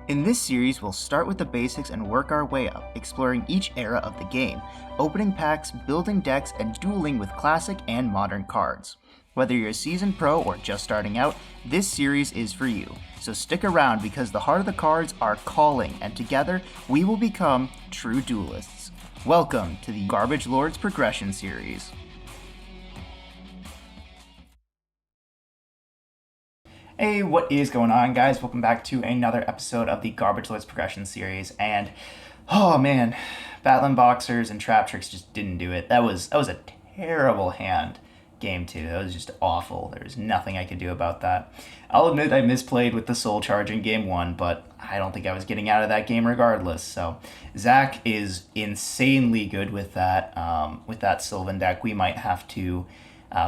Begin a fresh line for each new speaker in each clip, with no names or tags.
In this series, we'll start with the basics and work our way up, exploring each era of the game, opening packs, building decks, and dueling with classic and modern cards. Whether you're a seasoned pro or just starting out, this series is for you. So stick around because the heart of the cards are calling, and together we will become true duelists. Welcome to the Garbage Lords Progression Series. Hey, what is going on, guys? Welcome back to another episode of the Garbage Lords Progression Series, and oh man, Battling Boxers and Trap Tricks just didn't do it. That was a terrible hand game 2. That was just awful. There was nothing I could do about that. I'll admit I misplayed with the Soul Charge in game 1, but I don't think I was getting out of that game regardless. So Zach is insanely good with that. With that Sylvan deck, we might have to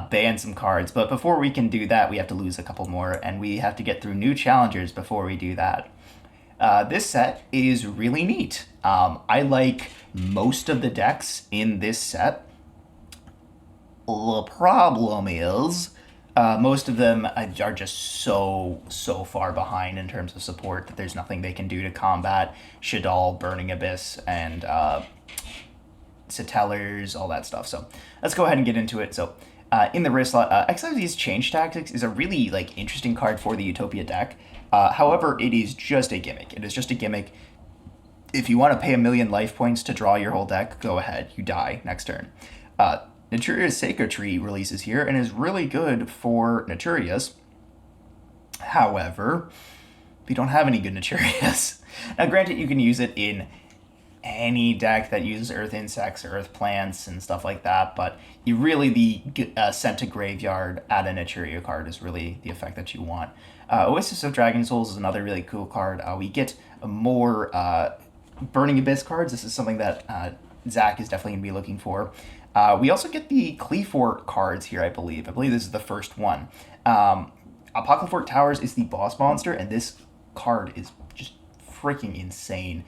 ban some cards. But before we can do that, we have to lose a couple more, and we have to get through new challengers before we do that. This set is really neat. I like most of the decks in this set. The problem is, most of them are just so far behind in terms of support that there's nothing they can do to combat Shaddoll, Burning Abyss, and Satellars, all that stuff. So let's go ahead and get into it. So in the wrist slot, XYZ's Change Tactics is a really interesting card for the Utopia deck. However, it is just a gimmick. It is just a gimmick. If you want to pay 1,000,000 life points to draw your whole deck, go ahead. You die next turn. Naturia's Seiko Tree releases here and is really good for Naturias. However, we don't have any good Naturias. Now, granted, you can use it in any deck that uses Earth Insects or Earth Plants and stuff like that, but you really, the Sent to Graveyard at a Naturia card is really the effect that you want. Oasis of Dragon Souls is another really cool card. We get more Burning Abyss cards. This is something that Zach is definitely going to be looking for. We also get the Cleafort cards here, I believe. I believe this is the first one. Apocalypse Towers is the boss monster, and this card is just freaking insane.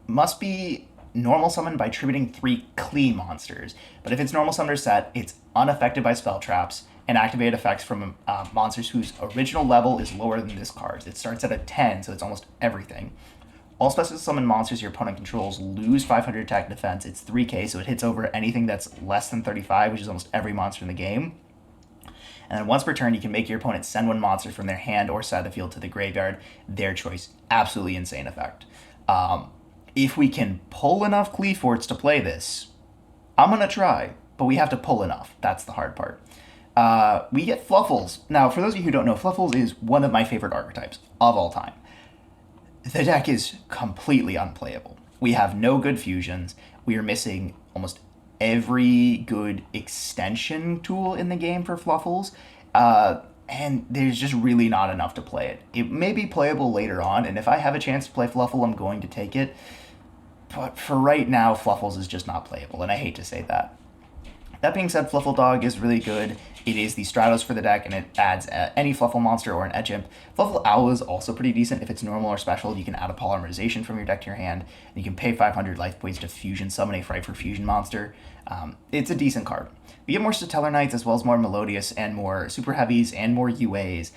Must be normal summoned by tributing 3 Klee monsters. But if it's normal summoner set, it's unaffected by spell traps and activate effects from monsters whose original level is lower than this card's. It starts at a 10, so it's almost everything. All special summon monsters your opponent controls lose 500 attack and defense. It's 3k, so it hits over anything that's less than 35, which is almost every monster in the game. And then once per turn, you can make your opponent send 1 monster from their hand or side of the field to the graveyard. Their choice. Absolutely insane effect. If we can pull enough Cleaforts to play this, I'm going to try, but we have to pull enough. That's the hard part. We get Fluffles. Now, for those of you who don't know, Fluffles is one of my favorite archetypes of all time. The deck is completely unplayable. We have no good fusions. We are missing almost every good extension tool in the game for Fluffles. And there's just really not enough to play it. It may be playable later on, and if I have a chance to play Fluffle, I'm going to take it. But for right now, Fluffles is just not playable, and I hate to say that. That being said, Fluffle Dog is really good. It is the Stratos for the deck, and it adds any Fluffle monster or an Edge Imp. Fluffle Owl is also pretty decent. If it's normal or special, you can add a Polymerization from your deck to your hand, and you can pay 500 life points to fusion summon a Fright for Fusion monster. It's a decent card. We get more Stellar Knights, as well as more Melodious and more Super Heavies and more UAs.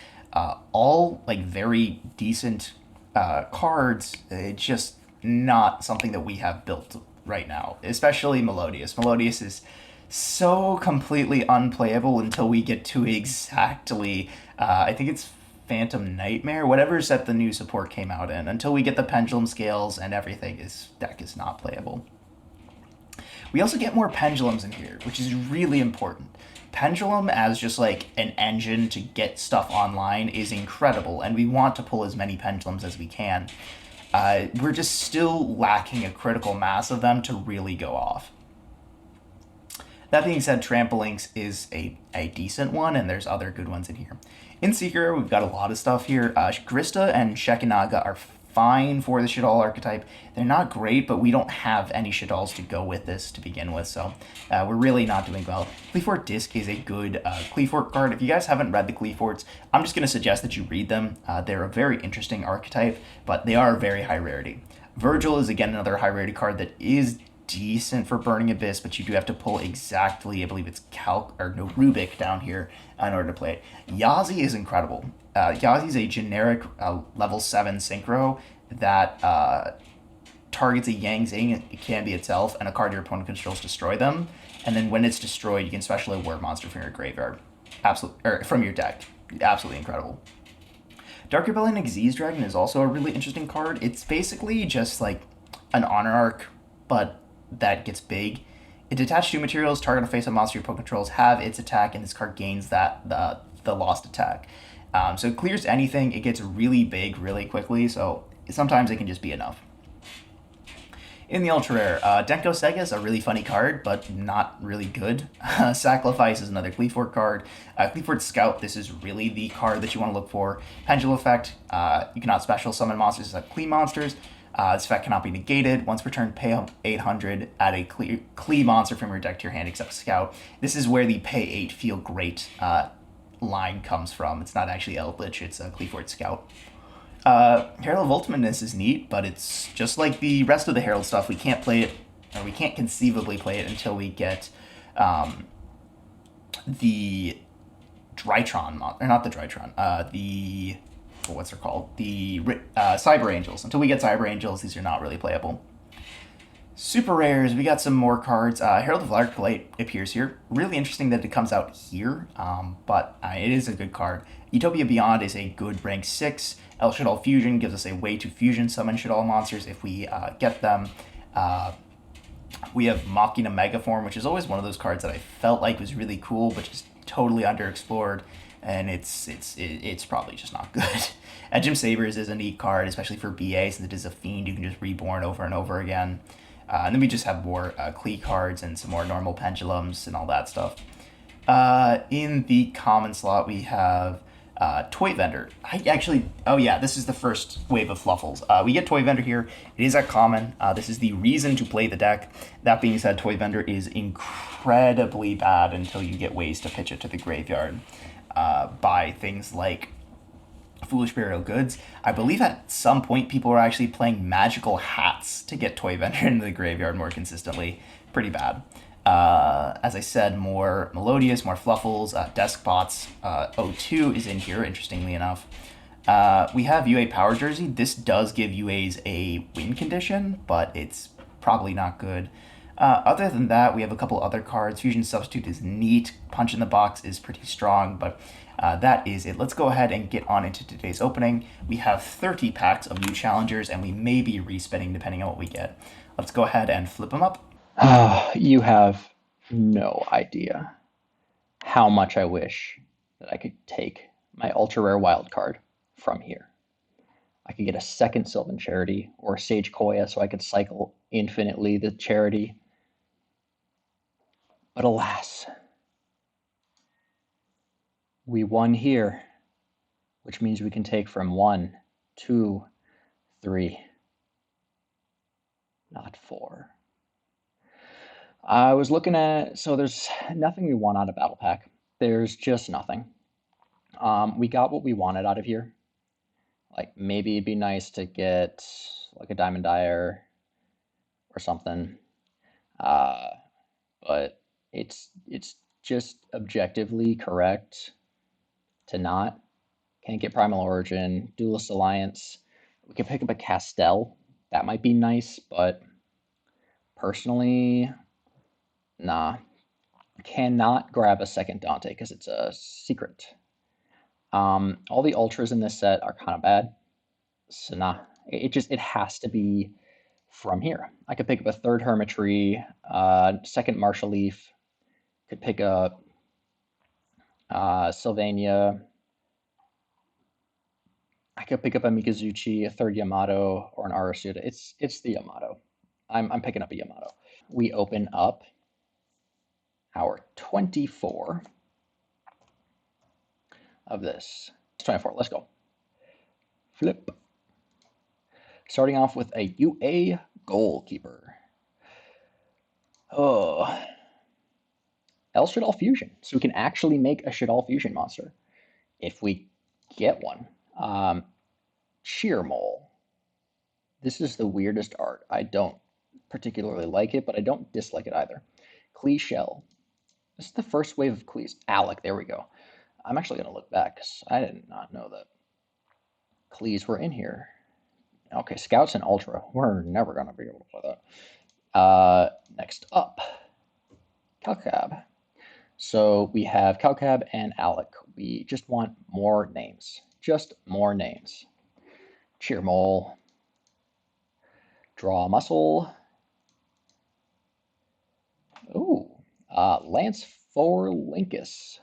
All very decent cards. It's just not something that we have built right now, especially Melodious. Melodious is so completely unplayable until we get to exactly, I think it's Phantom Nightmare, whatever set the new support came out in. Until we get the Pendulum Scales and everything, this deck is not playable. We also get more Pendulums in here, which is really important. Pendulum as just an engine to get stuff online is incredible, and we want to pull as many Pendulums as we can. We're just still lacking a critical mass of them to really go off. That being said, Trampolinx is a decent one, and there's other good ones in here. In Seeker, we've got a lot of stuff here. Grista and Shekinaga are fine for the Shaddoll archetype. They're not great, but we don't have any Shaddolls to go with this to begin with, so we're really not doing well. Cleafort Disc is a good Cleafort card. If you guys haven't read the Cleaforts, I'm just going to suggest that you read them. They're a very interesting archetype, but they are very high rarity. Virgil is, again, another high rarity card that is decent for Burning Abyss, but you do have to pull exactly, I believe it's Calc or no Rubik down here in order to play it. Yazi is incredible. Yazi is a generic level 7 synchro that targets a Yang Zing, it can be itself, and a card your opponent controls destroy them. And then when it's destroyed, you can special award monster from your graveyard, absolute or from your deck. Absolutely incredible. Dark Rebellion Xyz Dragon is also a really interesting card. It's basically just like an honor arc, but that gets big. It detaches two materials, target a face up monster your opponent controls, have its attack, and this card gains the lost attack. So it clears anything. It gets really big really quickly, so sometimes it can just be enough. In the ultra rare, Denko Sega is a really funny card, but not really good. Sacrifice is another Cleaford card. Cleaford Scout, this is really the card that you want to look for. Pendulum effect, you cannot special summon monsters as Clee monsters. This effect cannot be negated. Once per turn, pay 800, add a Clee monster from your deck to your hand except Scout. This is where the pay 8 feel great line comes from. It's not actually Eldritch, it's a Cleaford Scout. Herald of Ultimateness is neat, but it's just like the rest of the Herald stuff. We can't play it, or we can't conceivably play it until we get the Drytron, or not the Drytron, the what's it called? The Cyber Angels. Until we get Cyber Angels, these are not really playable. Super rares, we got some more cards. Herald of Larklight appears here. Really interesting that it comes out here, but it is a good card. Utopia Beyond is a good rank 6. El Shaddoll Fusion gives us a way to fusion summon Shaddoll monsters if we get them. We have Machina Megaform, which is always one of those cards that I felt like was really cool, but just totally underexplored, and it's probably just not good. Jim Sabers is a neat card, especially for BA, since it is a fiend. You can just reborn over and over again. And then we just have more Klee cards and some more normal pendulums and all that stuff. In the common slot, we have Toy Vendor. This is the first wave of Fluffles. We get Toy Vendor here. It is at common. This is the reason to play the deck. That being said, Toy Vendor is incredibly bad until you get ways to pitch it to the graveyard by things like Foolish Burial Goods. I believe at some point people were actually playing magical hats to get Toy Vendor into the graveyard more consistently. Pretty bad. As I said, more Melodious, more Fluffles, Deskbots. O2 is in here, interestingly enough. We have UA Power Jersey. This does give UAs a win condition, but it's probably not good. Other than that, we have a couple other cards. Fusion Substitute is neat. Punch in the Box is pretty strong, but that is it. Let's go ahead and get on into today's opening. We have 30 packs of new challengers, and we may be respinning depending on what we get. Let's go ahead and flip them up.
You have no idea how much I wish that I could take my ultra rare wild card from here. I could get a second Sylvan Charity or a Sage Koya so I could cycle infinitely the Charity. But alas, we won here, which means we can take from 1, 2, 3, not 4. I was looking at, so there's nothing we want out of Battle Pack. There's just nothing. We got what we wanted out of here. Like maybe it'd be nice to get like a Diamond Dyer or something. But it's just objectively correct to not. Can't get Primal Origin, Duelist Alliance. We can pick up a Castell. That might be nice, but personally, nah. Cannot grab a second Dante because it's a secret. All the ultras in this set are kind of bad. So nah. It has to be from here. I could pick up a third Hermitry, second Martial Leaf, could pick up Sylvania. I could pick up a Mikazuchi, a third Yamato, or an Arasuda. It's the Yamato. I'm picking up a Yamato. We open up our 24 of this. It's 24. Let's go. Flip. Starting off with a UA Goalkeeper. Oh. El Shaddoll Fusion. So we can actually make a Shaddoll Fusion monster if we get one. Sheer Mole. This is the weirdest art. I don't particularly like it, but I don't dislike it either. Klee Shell. This is the first wave of Klees. Alec, there we go. I'm actually going to look back because I did not know that Klees were in here. Okay, Scouts and Ultra. We're never going to be able to play that. Next up, Calcab. So we have Calcab and Alec. We just want more names. Just more names. Cheer Mole. Draw Muscle. Ooh. Lance for Linkus.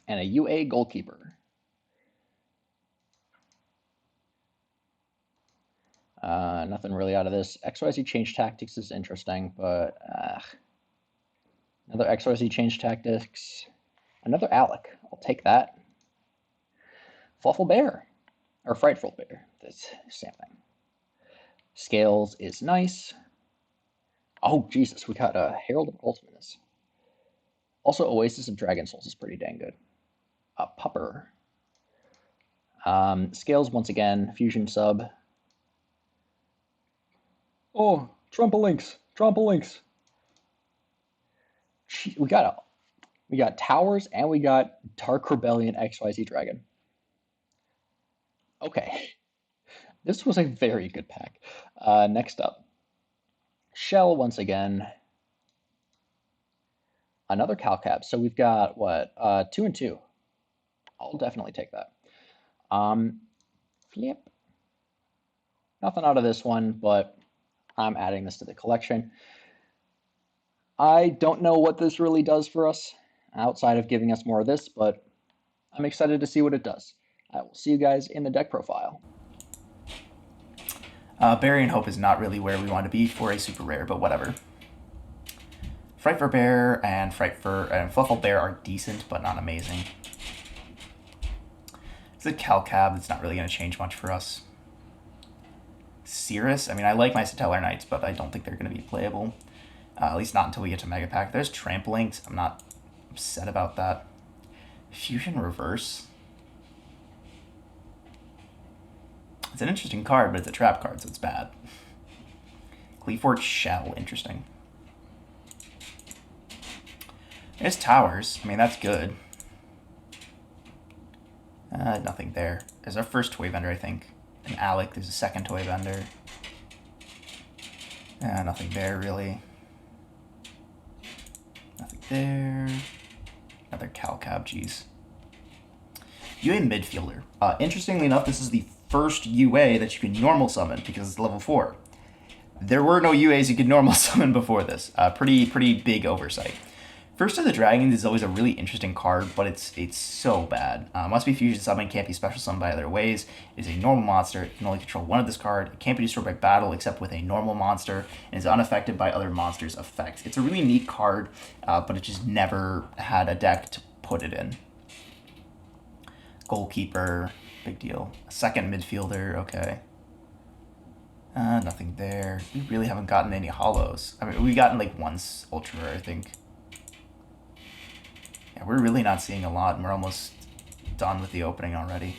And a UA goalkeeper. Nothing really out of this. XYZ change tactics is interesting, but another XYZ change tactics. Another Alec. I'll take that. Fluffle Bear. Or Frightful Bear. That's the same thing. Scales is nice. Oh, Jesus. We got a Herald of Ultimateness. Also, Oasis of Dragon Souls is pretty dang good. A Pupper. Scales, once again. Fusion sub. Oh, Trumpolinks. Trumpolinks. We got Towers and we got Dark Rebellion XYZ Dragon. Okay. This was a very good pack. Next up. Shell once again. Another Calcab. So we've got what? 2 and 2. I'll definitely take that. Flip. Nothing out of this one, but I'm adding this to the collection. I don't know what this really does for us outside of giving us more of this, but I'm excited to see what it does. I will see you guys in the deck profile.
Berry and Hope is not really where we want to be for a super rare, but whatever. Frightful Bear and Fluffle Bear are decent, but not amazing. It's a Calcab that's not really going to change much for us. Cirrus, I mean, I like my Satellar Knights, but I don't think they're going to be playable. At least not until we get to Mega Pack. There's Trampolinks. I'm not upset about that. Fusion Reverse. It's an interesting card, but it's a trap card, so it's bad. Cleafort Shell, interesting. There's Towers. I mean, that's good. Nothing there. There's our first toy vendor, I think. And Alec, there's a second toy vendor. Nothing there, really. Nothing there. Another Calcab, geez. UA midfielder. Interestingly enough, this is the first UA that you can normal summon because it's level 4. There were no UAs you could normal summon before this. Pretty big oversight. First of the Dragons is always a really interesting card, but it's so bad. Must be fusion summoned, can't be special summoned by other ways. It is a normal monster. It can only control one of this card. It can't be destroyed by battle except with a normal monster, and is unaffected by other monsters' effects. It's a really neat card, but it just never had a deck to put it in. Goalkeeper, big deal. A second midfielder, okay. Nothing there. We really haven't gotten any hollows. I mean, we've gotten like once ultra rare, I think. Yeah, we're really not seeing a lot, and we're almost done with the opening already.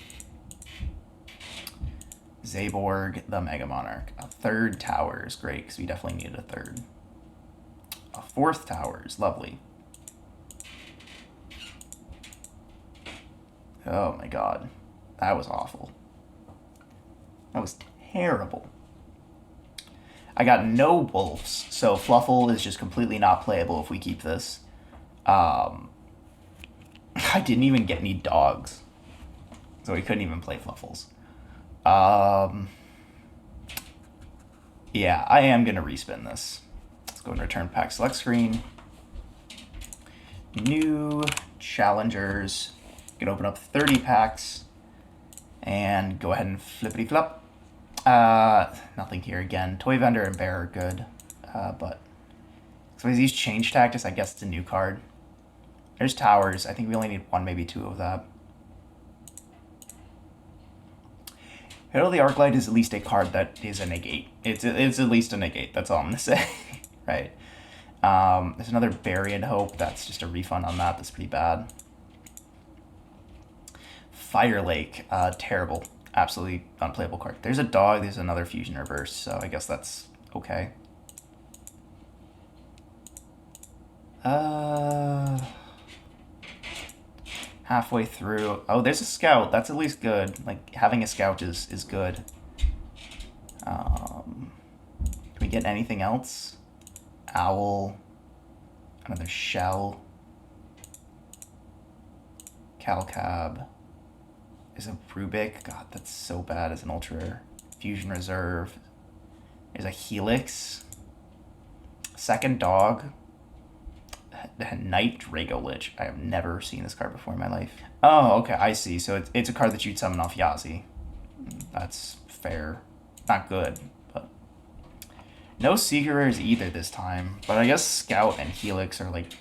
Zaborg, the Mega Monarch. A third tower is great, because we definitely needed a third. A fourth tower is lovely. Oh my god. That was awful. That was terrible. I got no wolves, so Fluffle is just completely not playable if we keep this. I didn't even get any dogs, so we couldn't even play Fluffles. Yeah, I am going to respin this. Let's go and return pack select screen. New challengers. You can open up 30 packs and go ahead and flippity flop. Nothing here again. Toy Vendor and Bear are good, but so these change tactics, I guess it's a new card. There's Towers. I think we only need one, maybe two of that. Herald of the Arclight is at least a card that is a negate. It's at least a negate. That's all I'm gonna say, right? There's another Bury and Hope. That's just a refund on that. That's pretty bad. Fire Lake, terrible. Absolutely unplayable card. There's a dog. There's another Fusion Reverse. So I guess that's Okay. Uh, halfway through. Oh, there's a scout. That's at least good. Like having a scout is good. Um, can we get anything else? Owl. Another shell. Calcab. Is a Rubik. God, that's so bad as an ultra. Fusion reserve. There's a Helix. Second dog. Night Drago Lich. I have never seen this card before in my life. Oh, okay, I see. So it's a card that you'd summon off Yazi. That's fair. Not good, but no Secret Rares either this time. But I guess Scout and Helix are like.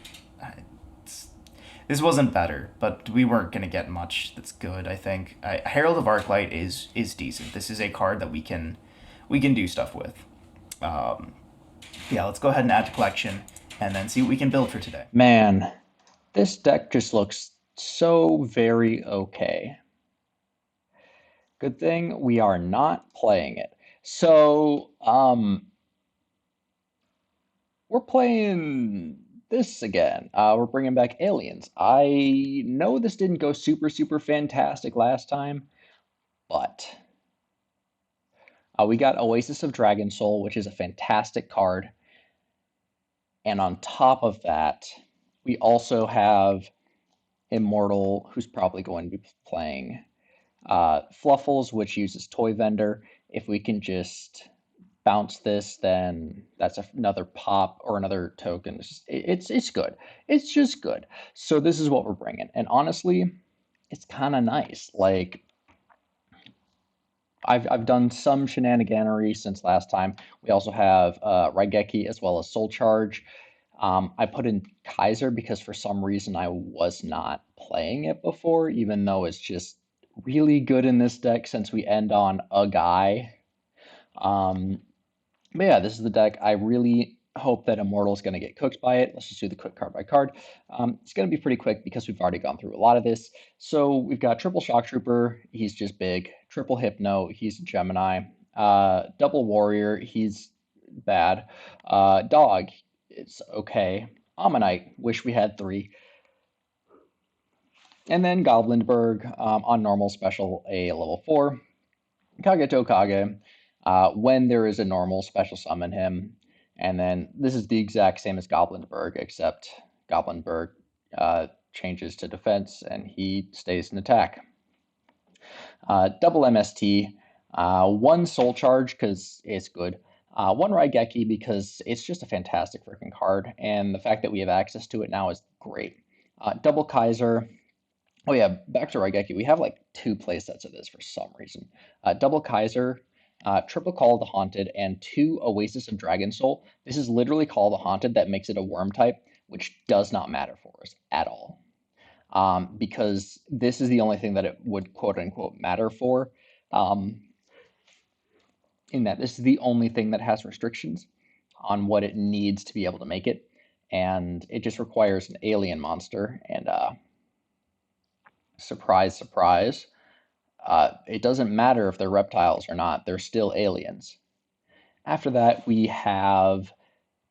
This wasn't better, but we weren't gonna get much that's good. I think Herald of Arclight is decent. This is a card that we can do stuff with. Um, yeah, let's go ahead and add to collection, and then see what we can build for today.
Man, this deck just looks so very okay. Good thing we are not playing it. So, we're playing this again. We're bringing back aliens. I know this didn't go super, super fantastic last time, but we got Oasis of Dragon Soul, which is a fantastic card. And on top of that, we also have Immortal, who's probably going to be playing Fluffles, which uses Toy Vendor. If we can just bounce this, then that's another pop or another token. It's good. It's just good. So this is what we're bringing, and honestly, it's kind of nice. Like I've done some shenaniganery since last time. We also have Raigeki as well as Soul Charge. I put in Kaiser because for some reason I was not playing it before, even though it's just really good in this deck since we end on a guy. Um, but yeah, this is the deck. I really hope that Immortal's going to get cooked by it. Let's just do the quick card by card. It's going to be pretty quick because we've already gone through a lot of this. So we've got triple Shock Trooper. He's just big. Triple Hypno. He's a Gemini. Double Warrior. He's bad. Dog. It's okay. Ammonite. Wish we had 3. And then Goblinberg on normal special a level 4. Kageto Kage, when there is a normal, special summon him. And then this is the exact same as Goblinberg, except Goblinberg changes to defense and he stays in attack. Double MST, 1 Soul Charge because it's good. 1 Raigeki because it's just a fantastic freaking card, and the fact that we have access to it now is great. Double Kaiser. Oh yeah, back to Raigeki. We have like 2 playsets of this for some reason. Double Kaiser, triple Call of the Haunted, and 2 Oasis of Dragon Soul. This is literally Call of the Haunted that makes it a worm type, which does not matter for us at all. Because this is the only thing that it would quote unquote matter for. In that this is the only thing that has restrictions on what it needs to be able to make it. And it just requires an alien monster. And surprise, surprise, it doesn't matter if they're reptiles or not, they're still aliens. After that, we have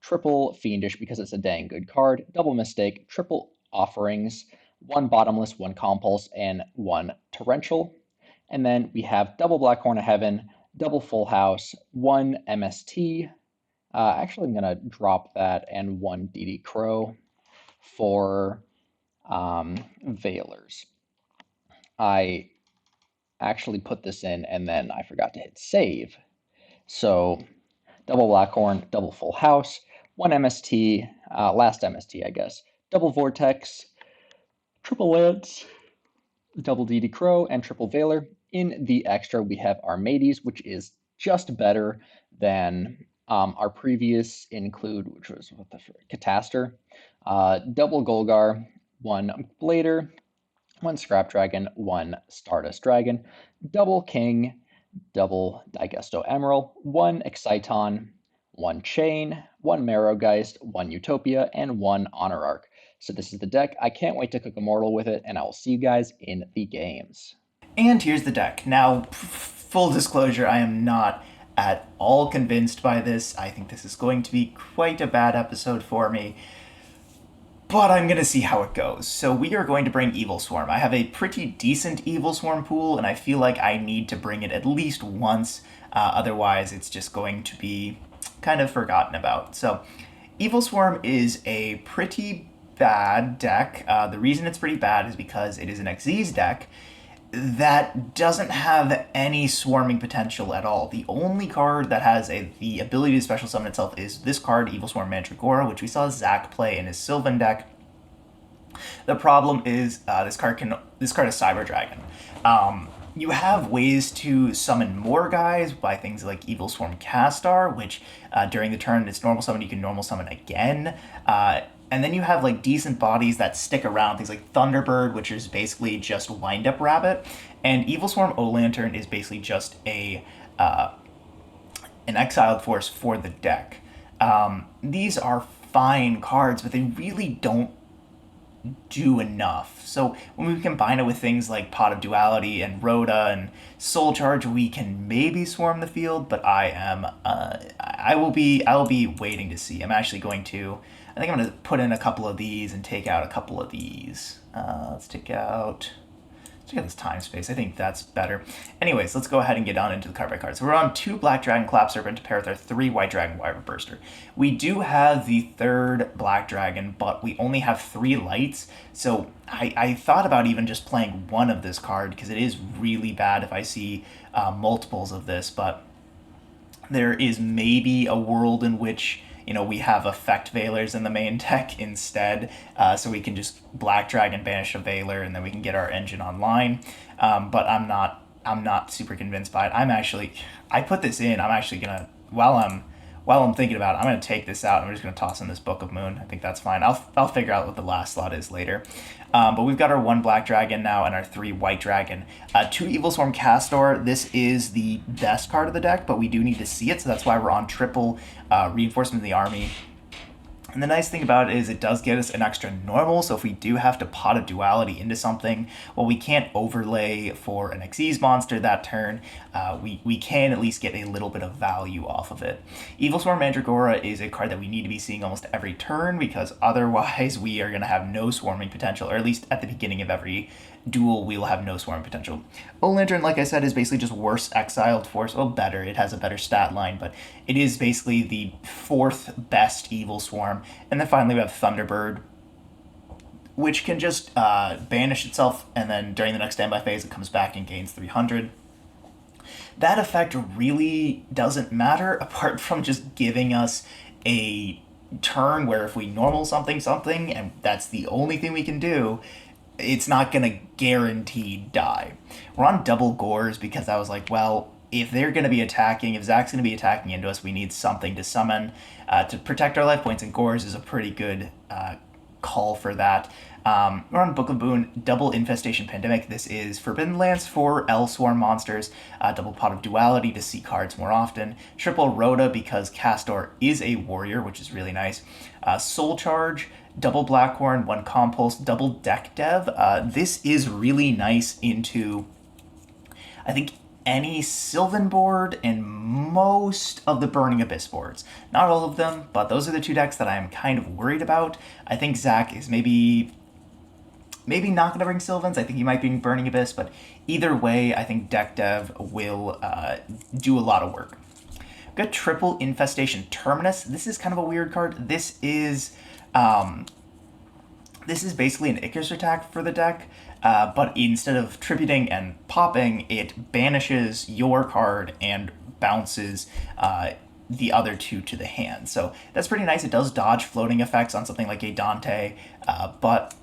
triple Fiendish because it's a dang good card, double Mistake, triple Offerings, 1 Bottomless, 1 Compulse, and 1 Torrential. And then we have double Black Horn of Heaven, double Full House, 1 MST. Actually, I'm going to drop that and 1 DD Crow for Veilers. I actually put this in and then I forgot to hit save. So double Blackhorn, double Full House, 1 MST, last MST, I guess, double Vortex, triple Lance, double DD Crow, and triple Veiler. In the extra, we have Armades, which is just better than our previous include, which was what the Cataster, double Golgar, 1 Blader, 1 Scrap Dragon, 1 Stardust Dragon, double King, double Digesto Emerald, 1 Exciton, 1 Chain, 1 Marrowgeist, 1 Utopia, and 1 Honor Arc. So this is the deck. I can't wait to cook Immortal with it, and I will see you guys in the games.
And here's the deck. Now, full disclosure, I am not at all convinced by this. I think this is going to be quite a bad episode for me, but I'm going to see how it goes. So we are going to bring Evil Swarm. I have a pretty decent Evil Swarm pool, and I feel like I need to bring it at least once. Otherwise, it's just going to be kind of forgotten about. So Evil Swarm is a pretty bad deck. The reason it's pretty bad is because it is an Xyz deck that doesn't have any swarming potential at all. The only card that has the ability to special summon itself is this card, Evil Swarm Mandragora, which we saw Zach play in his Sylvan deck. The problem is this card is Cyber Dragon. You have ways to summon more guys by things like Evil Swarm Castar, which during the turn it's normal summon, you can normal summon again. And then you have like decent bodies that stick around, things like Thunderbird, which is basically just Wind Up Rabbit, and Evil Swarm O Lantern is basically just an exiled force for the deck. These are fine cards, but they really don't do enough. So when we combine it with things like Pot of Duality and Rhoda and Soul Charge, we can maybe swarm the field. But I will be waiting to see. I'm actually going to. I think I'm going to put in a couple of these and take out a couple of these. Let's take out. Let's get this time space. I think that's better. Anyways, let's go ahead and get on into the card by card. So we're on 2 Black Dragon Clap Serpent to pair with our 3 White Dragon Wyvern Burster. We do have the 3rd Black Dragon, but we only have 3 lights. So I thought about even just playing one of this card because it is really bad if I see multiples of this. But there is maybe a world in which we have effect Veilers in the main deck instead, so we can just Black Dragon banish a Veiler, and then we can get our engine online. But I'm not super convinced by it. I put this in. I'm actually gonna while I'm thinking about it, I'm gonna take this out. I'm just gonna toss in this Book of Moon. I think that's fine. I'll figure out what the last slot is later. But we've got our 1 Black Dragon now and our 3 White Dragon. 2 Evil Swarm Castor. This is the best card of the deck, but we do need to see it, so that's why we're on triple reinforcement of the army. And the nice thing about it is it does get us an extra normal, so if we do have to Pot of Duality into something, well, we can't overlay for an Xyz monster that turn. We can at least get a little bit of value off of it. Evil Swarm Mandragora is a card that we need to be seeing almost every turn, because otherwise we are going to have no swarming potential, or at least at the beginning of every duel we will have no swarm potential. O Lantern, like I said, is basically just worse exiled force. Well, better. It has a better stat line, but it is basically the 4th best evil swarm. And then finally we have Thunderbird, which can just banish itself, and then during the next standby phase it comes back and gains 300. That effect really doesn't matter apart from just giving us a turn where if we normal something, and that's the only thing we can do, it's not going to guarantee die. We're on double Gores because I was like, well, if they're going to be attacking, if Zach's going to be attacking into us, we need something to summon to protect our life points, and Gores is a pretty good call for that. We're on Book of Boon, double Infestation Pandemic. This is Forbidden Lance for L-Swarm monsters, double Pot of Duality to see cards more often, triple Rhoda because Castor is a warrior, which is really nice, Soul Charge, double Blackhorn, 1 Compulse, double Deck Dev. This is really nice into, I think, any Sylvan board and most of the Burning Abyss boards. Not all of them, but those are the 2 decks that I'm kind of worried about. I think Zach is maybe not going to bring Sylvans. I think he might be Burning Abyss, but either way, I think Deck Dev will do a lot of work. We've got triple Infestation Terminus. This is kind of a weird card. This is basically an Icarus attack for the deck, but instead of tributing and popping, it banishes your card and bounces the other 2 to the hand. So that's pretty nice. It does dodge floating effects on something like a Dante, but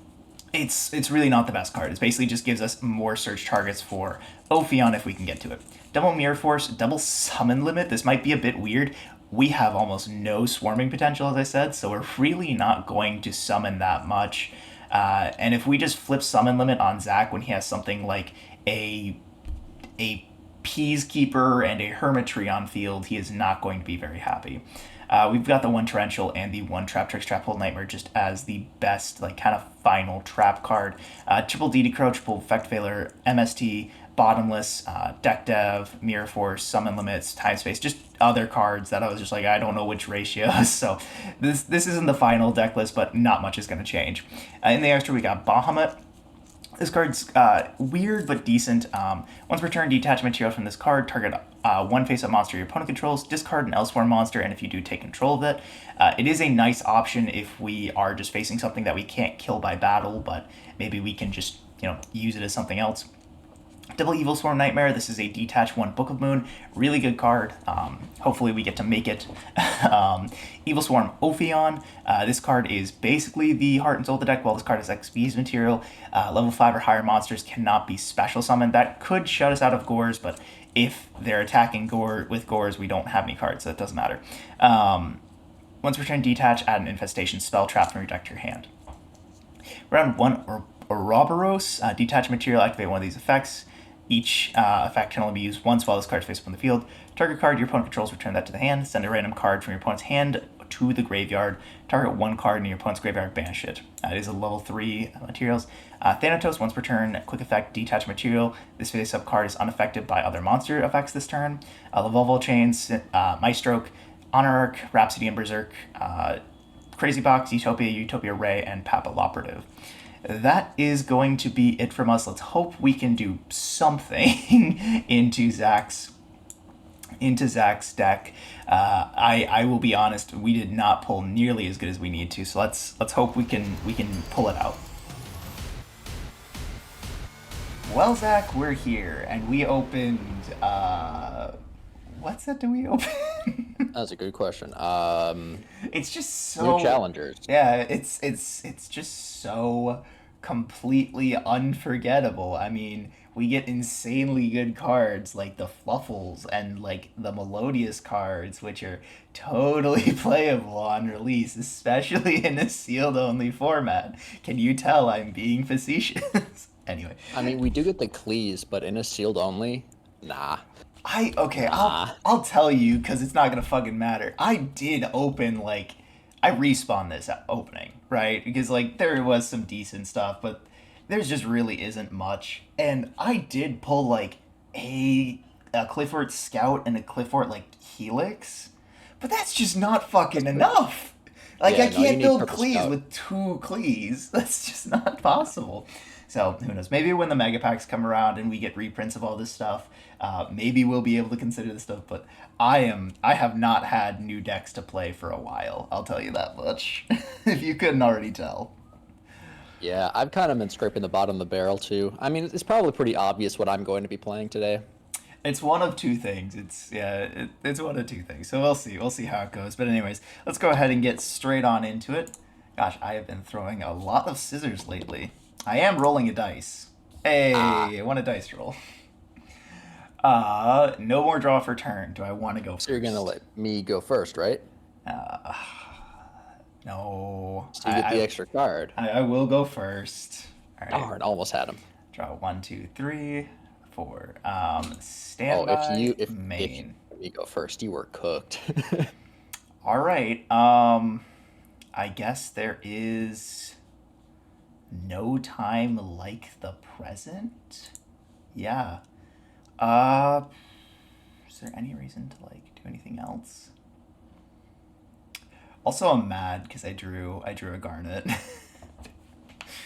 it's really not the best card. It basically just gives us more search targets for Ophion if we can get to it. Double Mirror Force, double Summon Limit. This might be a bit weird. We have almost no swarming potential, as I said, so we're really not going to summon that much. And if we just flip Summon Limit on Zach when he has something like a Peacekeeper and a Hermitry on field, he is not going to be very happy. We've got the 1 Torrential and the 1 Trap Tricks Trap Hold Nightmare just as the best, like, kind of final trap card. Triple DD Crow, triple Effect Veiler, MST, Bottomless, Deck Dev, Mirror Force, Summon Limits, Time Space, just other cards that I was just like, I don't know which ratios. So this isn't the final deck list, but not much is going to change. In the extra, we got Bahamut. This card's weird but decent. Once per turn, detach material from this card, target one face-up monster your opponent controls, discard an Elsewhere monster, and if you do, take control of it. It is a nice option if we are just facing something that we can't kill by battle, but maybe we can just use it as something else. Double Evil Swarm Nightmare. This is a detach one Book of Moon. Really good card. Hopefully we get to make it. Evil Swarm Ophion. This card is basically the heart and soul of the deck. While this card is XP's material, level 5 or higher monsters cannot be special summoned. That could shut us out of Gores, but if they're attacking with Gores, we don't have any cards, so it doesn't matter. Once per turn, detach, add an Infestation spell trap from your deck to your hand. Round 1, Ouroboros. Detach material, activate one of these effects. Each effect can only be used once while this card is face up on the field. Target card your opponent controls, return that to the hand. Send a random card from your opponent's hand to the graveyard. Target one card in your opponent's graveyard, banish it. It is a level 3 materials. Thanatos, once per turn, quick effect, detach material. This face up card is unaffected by other monster effects this turn. Lavolvo Chains, Maestroke, Honor Arc, Rhapsody and Berserk, Crazy Box, Utopia Ray, and Papilloperative. That is going to be it from us. Let's hope we can do something into Zach's deck. I will be honest, we did not pull nearly as good as we need to. So let's hope we can pull it out. Well, Zach, we're here, and we opened. What set do we open?
That's a good question.
It's just so
New challengers.
Yeah, it's just so completely unforgettable. I mean, we get insanely good cards like the Fluffles and like the Melodious cards, which are totally playable on release, especially in a sealed only format. Can you tell I'm being facetious? Anyway,
I mean, we do get the Cleese, but in a sealed only, nah.
I'll tell you because it's not gonna fucking matter. I did open I respawned this at opening, right? Because there was some decent stuff, but there's just really isn't much. And I did pull a Clifford Scout and a Clifford Helix, but that's just not fucking enough.
Yeah,
I
no, you
can't
need
build
Purple
Cleese
Scout.
with 2 Cleese. That's just not possible. So who knows? Maybe when the mega packs come around and we get reprints of all this stuff, maybe we'll be able to consider this stuff. But I have not had new decks to play for a while. I'll tell you that much. If you couldn't already tell.
Yeah, I've kind of been scraping the bottom of the barrel too. I mean, it's probably pretty obvious what I'm going to be playing today.
It's one of two things. It's one of two things. So we'll see. We'll see how it goes. But anyways, let's go ahead and get straight on into it. Gosh, I have been throwing a lot of scissors lately. I am rolling a dice. Hey, I want a dice roll. No more draw for turn. Do I want to go first?
So you're gonna let me go first, right?
No.
So you get the extra card.
I will go first. All right.
Darn, almost had him.
Draw 1, 2, 3, 4.
Oh,
Standby
if
main.
you go first, you were cooked.
All right. I guess there is no time like the present. Yeah. Is there any reason to do anything else? Also, I'm mad because I drew a Garnet.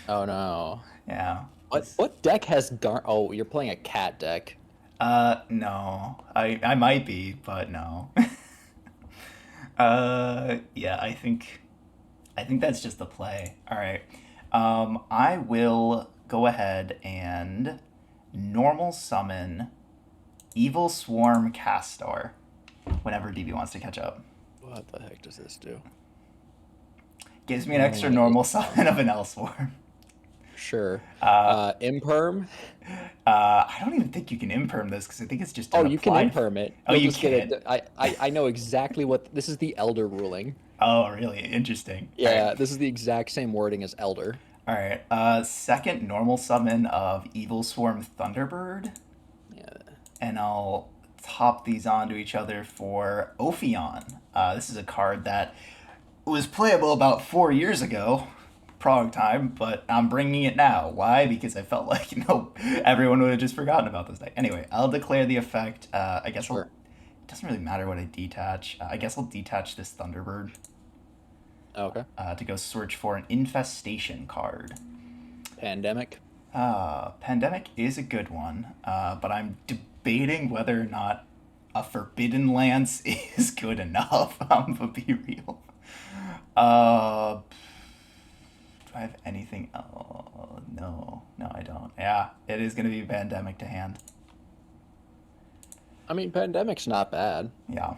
Oh no.
Yeah.
What deck has Oh, you're playing a cat deck.
No. I might be, but no. Yeah, I think that's just the play. All right. I will go ahead and normal summon Evil Swarm Castor whenever DB wants to catch up.
What the heck does this do?
Gives me an extra normal summon of an Elswarm.
Sure. Imperm?
I don't even think you can imperm this because I think it's just
Oh,
an
you can
applied.
imperm it.
Oh,
You'll
you
just get
can.
I know exactly what this is, the Elder ruling.
Oh, really? Interesting. All
Yeah,
right.
this is the exact same wording as Elder.
All right. Second normal summon of Evil Swarm Thunderbird,
Yeah.
and I'll top these onto each other for Ophion. This is a card that was playable about 4 years ago. Prague time, but I'm bringing it now. Why? Because I felt like everyone would have just forgotten about this deck. Anyway, I'll declare the effect. I guess I'll.
Sure.
It doesn't really matter what I detach. I guess I'll detach this Thunderbird
Okay.
to go search for an infestation card.
Pandemic.
Pandemic is a good one, but I'm debating whether or not a Forbidden Lance is good enough. I'm gonna be real. Do I have anything? Oh, no. No, I don't. Yeah, it is gonna be Pandemic to hand.
I mean, pandemic's not bad.
Yeah.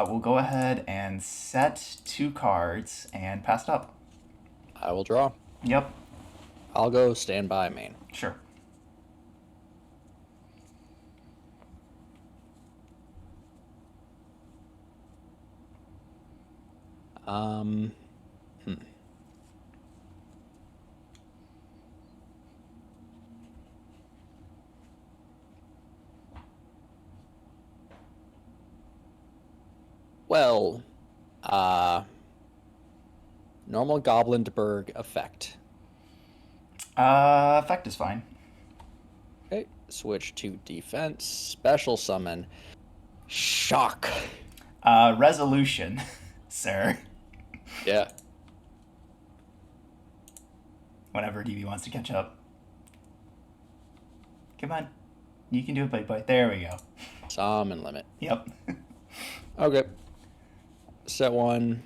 We'll go ahead and set 2 cards and pass it up.
I will draw.
Yep,
I'll go standby main.
sure.
Um, hmm. Well, uh, normal Goblinberg effect.
Effect is fine.
Okay, switch to defense. Special summon. Shock.
Resolution, sir.
Yeah.
Whenever DB wants to catch up. Come on. You can do it, boy. There we go.
Summon limit.
Yep.
Okay. Set 1.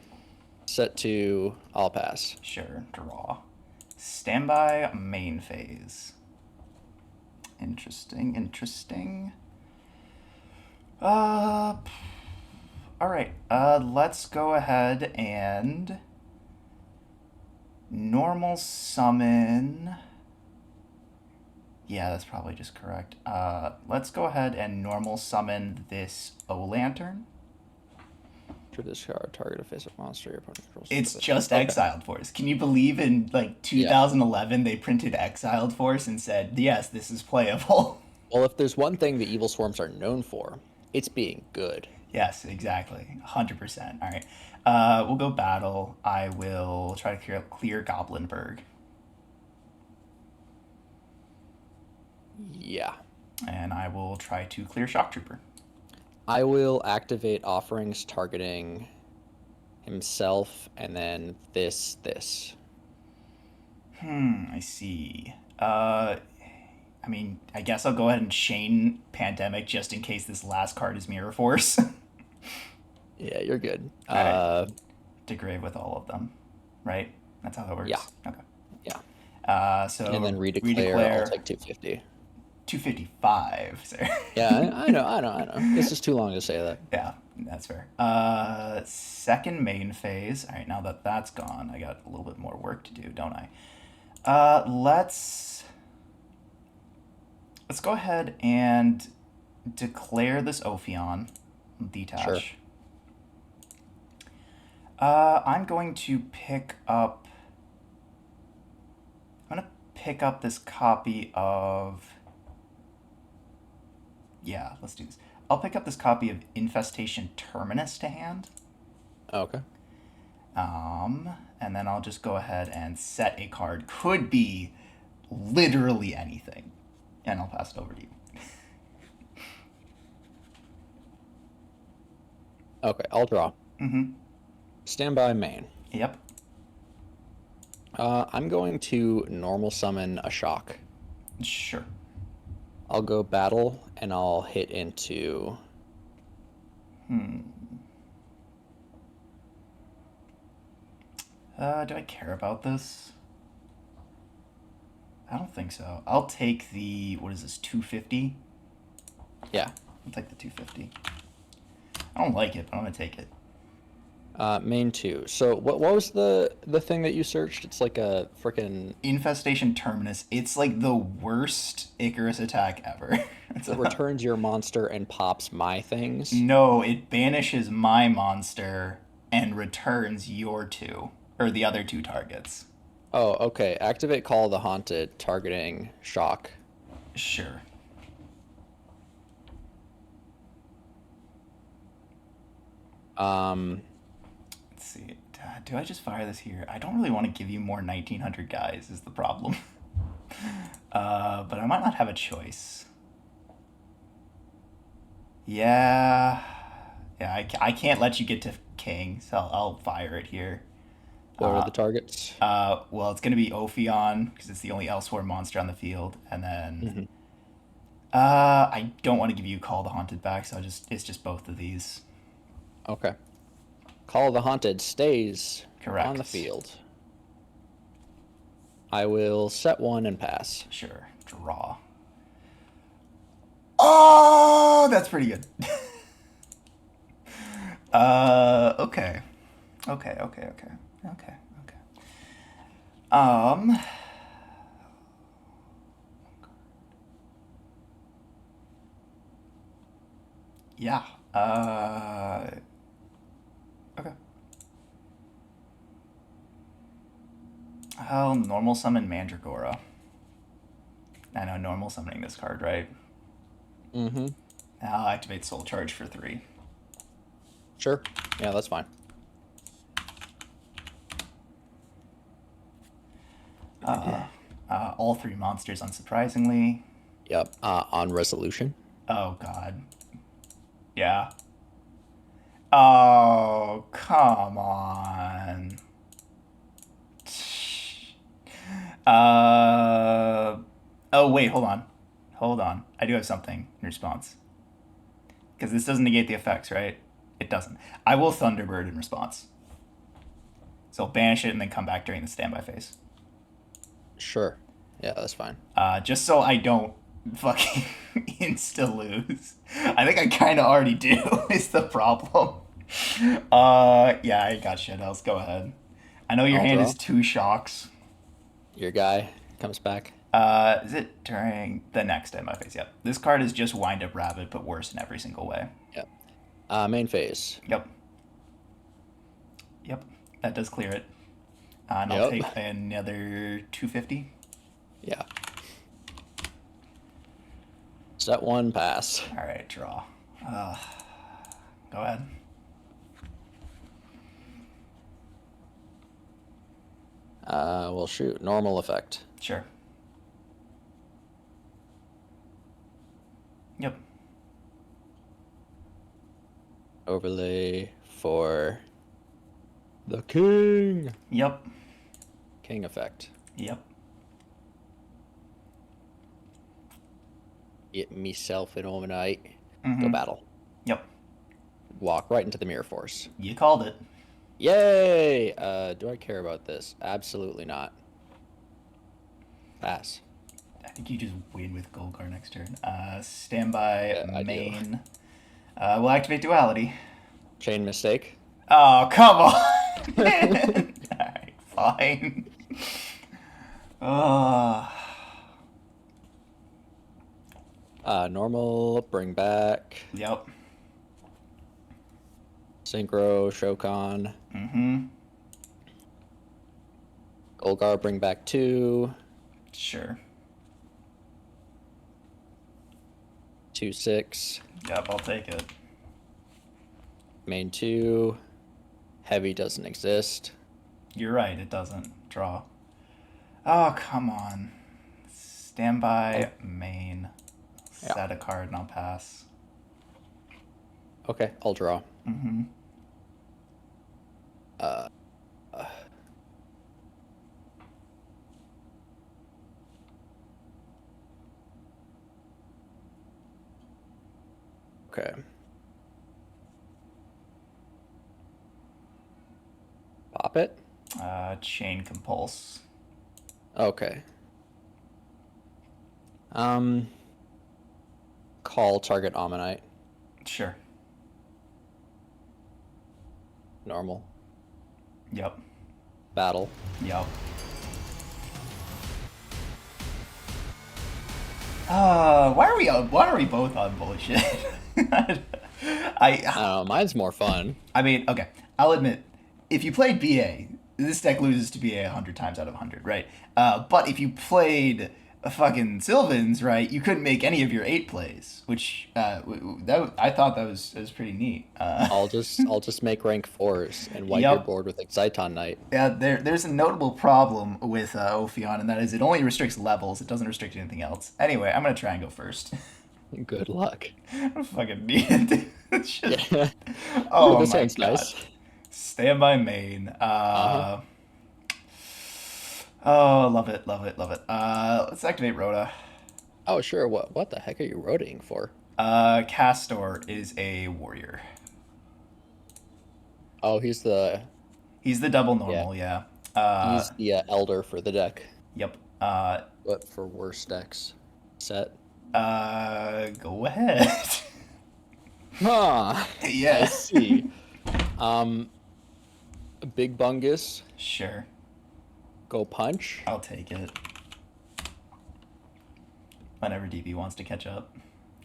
Set 2. I'll pass.
Sure. Draw. Standby main phase. Interesting. Interesting. All right. Let's go ahead and normal summon. Yeah, that's probably just correct. Let's go ahead and normal summon this O Lantern.
For this card, target a face-up monster your opponent controls.
It's just
Okay.
Exiled Force. Can you believe in like
Yeah.
2011 they printed Exiled Force and said, yes, this is playable?
Well, if there's one thing the Evil Swarms are known for, it's being good.
Yes, exactly. 100%. All right. We'll go battle. I will try to clear Goblinberg.
Yeah.
And I will try to clear Shock Trooper.
I will activate offerings targeting himself and then this.
I see. I mean, I guess I'll go ahead and chain Pandemic just in case this last card is Mirror Force.
Yeah, you're good.
Alright. Degrade with all of them, right? That's how that works.
Yeah.
Okay.
Yeah.
So
And then redeclare. I'll take 250.
255. Sorry.
Yeah, I know. This is too long to say that.
Yeah, that's fair. Second main phase. All right, now that that's gone, I got a little bit more work to do, don't I? Let's go ahead and declare this Ophion. Detach.
Sure.
I'm going to pick up. I'm gonna pick up this copy of. Yeah, let's do this. I'll pick up this copy of Infestation Terminus to hand.
Okay.
And then I'll just go ahead and set a card. Could be literally anything. And I'll pass it over to you.
Okay, I'll draw.
Mm-hmm.
Standby main.
Yep.
I'm going to normal summon a shock.
Sure.
I'll go battle and I'll hit into.
Do I care about this? I don't think so. I'll take the, what is this, 250?
Yeah.
I'll take the 250. I don't like it, but I'm going to take it.
Main 2. So what was the thing that you searched? It's like a freaking
Infestation Terminus. It's like the worst Icarus attack ever.
it returns your monster and pops my things.
No, it banishes my monster and returns your 2, or the other 2 targets.
Oh, okay. Activate Call of the Haunted, targeting shock.
Sure.
Um,
Let's see. Do I just fire this here? I don't really want to give you more 1900 guys, is the problem. But I might not have a choice. Yeah. Yeah, I can't let you get to king, so I'll fire it here.
What are the targets?
Well, it's going to be Ophion, because it's the only Elsewhere monster on the field. And then
Hmm.
I don't want to give you Call the Haunted back, so it's just both of these.
Okay. Call of the Haunted stays on the
Correct.
field. I will set one and pass.
Sure. Draw. Oh, that's pretty good. Okay. Okay, okay, okay. Okay, okay. Um, yeah. Okay. I'll normal summon Mandragora. I know normal summoning this card, right?
Mm-hmm.
I'll activate Soul Charge for 3.
Sure. Yeah, that's fine.
All 3 monsters, unsurprisingly.
Yep. On resolution.
Oh, God. Yeah. Oh, come on. Oh, wait, hold on. Hold on. I do have something in response. Because this doesn't negate the effects, right? It doesn't. I will Thunderbird in response. So I'll banish it and then come back during the standby phase.
Sure. Yeah, that's fine.
Just so I don't fucking insta lose. I think I kind of already do, is the problem. Yeah, I got shit else. Go ahead. I know your
I'll
hand
draw.
is 2 shocks.
Your guy comes back.
Is it during the next standby phase? Yep. This card is just Wind Up Rabbit, but worse in every single way.
Yep. Main phase.
Yep. Yep. That does clear it. And I'll
Yep.
take another 250.
Yeah. Set one, pass.
All right, draw. Go ahead.
We'll shoot. Normal effect.
Sure. Yep.
Overlay for the king.
Yep.
King effect.
Yep.
Get myself an overnight. Go
Mm-hmm.
battle.
Yep.
Walk right into the mirror force.
You called it.
Yay! Do I care about this? Absolutely not. Pass.
I think you just win with Golgar next turn. Standby
Yeah, I do.
main. We'll activate Duality.
Chain mistake.
Oh, come on. Alright, fine. Oh.
Normal, bring back.
Yep.
Synchro, Shokan.
Mm-hmm.
Golgar, bring back 2.
Sure.
2/6.
Yep, I'll take it.
Main 2. Heavy doesn't exist.
You're right, it doesn't. Draw. Oh, come on. Standby main.
Yeah.
Set a card and I'll pass.
Okay, I'll draw.
Mm-hmm.
Okay. Pop it.
Chain Compulse.
Okay. Call target Ammonite.
Sure.
Normal.
Yep.
Battle.
Yep. Why are we both on bullshit?
I don't know, mine's more fun.
I mean, okay, I'll admit, if you played BA, this deck loses to BA 100 times out of 100, right? But if you played fucking Sylvans, right? You couldn't make any of your 8 plays, which I thought that was pretty neat.
I'll just make rank fours and wipe your
Yep.
board with Exciton Knight.
Yeah, there's a notable problem with Ophion, and that is it only restricts levels. It doesn't restrict anything else. Anyway, I'm gonna try and go first.
Good luck.
I fucking need it. It's just,
Yeah. Ooh,
oh
this
my
hand's
god.
nice.
Standby main.
Uh-huh.
Oh, love it, love it, love it. Let's activate Rhoda.
Oh, sure. What the heck are you rotating for?
Castor is a warrior.
Oh,
He's the double
yeah,
normal, yeah.
he's the elder for the deck,
Yep.
but for worse decks. Set.
Go ahead.
Huh. I
Yeah.
see. Um, Big Bungus,
Sure.
go punch.
I'll take it. Whenever DB wants to catch up.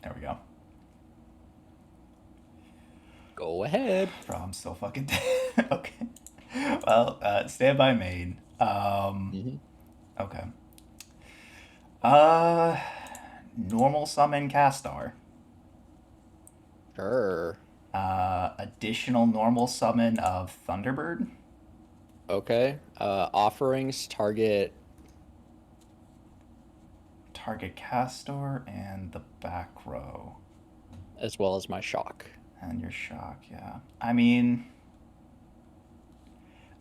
There we go.
Go ahead.
Bro, I'm so fucking dead. Okay. Well, standby main.
Hmm.
Okay. Uh, normal summon Castar.
Sure.
Additional normal summon of Thunderbird.
Okay. Offerings target.
Target Castor and the back row.
As well as my shock.
And your shock, yeah. I mean.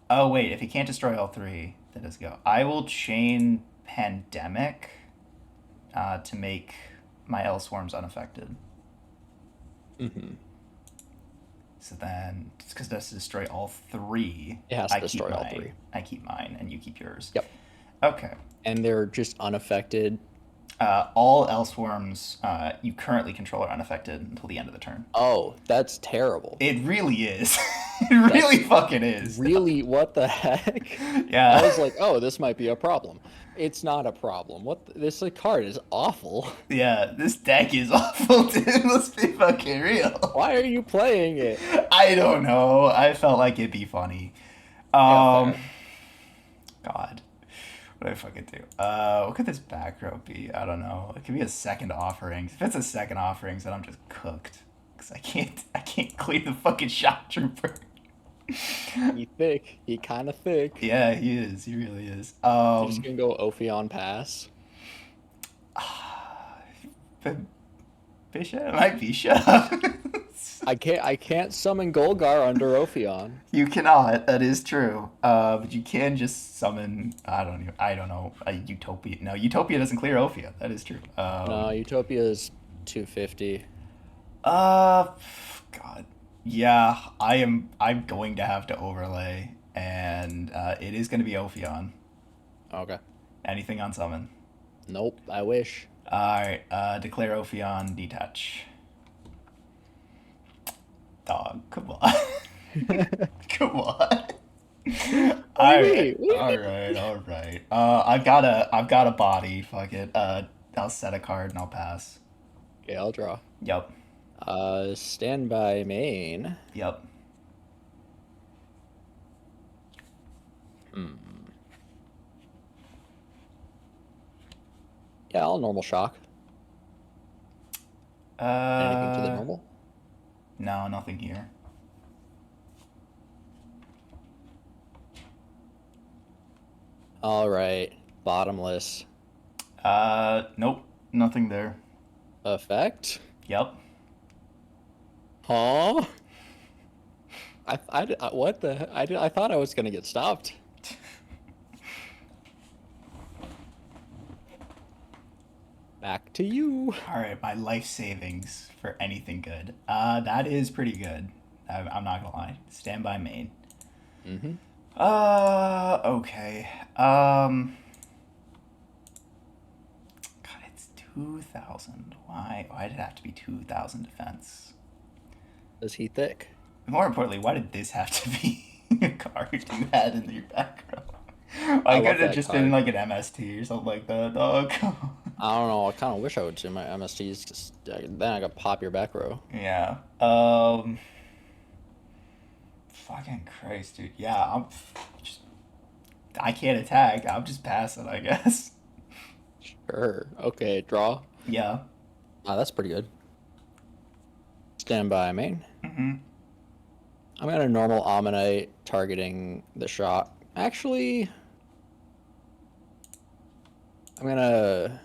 Oh, wait, if he can't destroy all three, that does go. I will chain Pandemic to make my L Swarms unaffected.
Hmm.
So then, just because it has to destroy all three,
It has
I
to
keep
destroy all
mine.
three.
I keep mine, and you keep yours.
Yep.
Okay.
And they're just unaffected.
All Elsworms you currently control are unaffected until the end of the turn.
Oh, that's terrible.
It really is. It really
That's
fucking is.
really what the heck? I
Yeah.
was like, oh, this might be a problem. It's not a problem. This card is awful.
Yeah, this deck is awful, dude. Let's be fucking real.
Why are you playing it?
I don't know. I felt like it'd be funny.
Yeah,
Um,
fair.
God. What do I fucking do? What could this back row be? I don't know. It could be a second offerings. If it's a second offerings, then I'm just cooked. Cause I can't clear the fucking shock trooper.
He thick. He kind of thick.
Yeah, he is. He really is.
You're just gonna go Ophion pass.
But Bishop might be shut up.
I can't summon Golgar under Ophion.
You cannot. That is true. But you can just summon. I don't know. A Utopia. No, Utopia doesn't clear Ophia. That is true.
No, Utopia is 250.
Uh, God. Yeah, I'm going to have to overlay, and it is going to be Ophion.
Okay.
Anything on summon.
Nope. I wish.
All right. Declare Ophion. Detach. Dog. Come on. Come on. All right. All right. All right. I've got a body. Fuck it. I'll set a card and I'll pass.
Okay, I'll draw.
Yep.
Standby main.
Yep.
Hmm. Yeah, I'll normal shock. Anything to the
Uh,
normal?
no, nothing here.
All right. Bottomless
Nope, nothing there.
effect.
Yep.
Huh? What the? I thought I was gonna get stopped. Back to you.
All right, my life savings for anything good. That is pretty good. I'm not gonna lie. Standby main.
Mm-hmm.
Okay. God, it's 2,000. Why did it have to be 2,000 defense?
Is he thick?
More importantly, why did this have to be a card you had in your back row?
I
Why
love
couldn't it
that
just been
card.
like an MST or something like that, dog?
I don't know. I kind of wish I would do my MSTs because then I could pop your back row.
Yeah. Fucking Christ, dude. Yeah, just I can't attack. I'm just passing, I guess.
Sure. Okay, draw.
Yeah.
That's pretty good. Stand by main.
Mm-hmm.
I'm gonna normal Ammonite targeting the shock. Actually, I'm gonna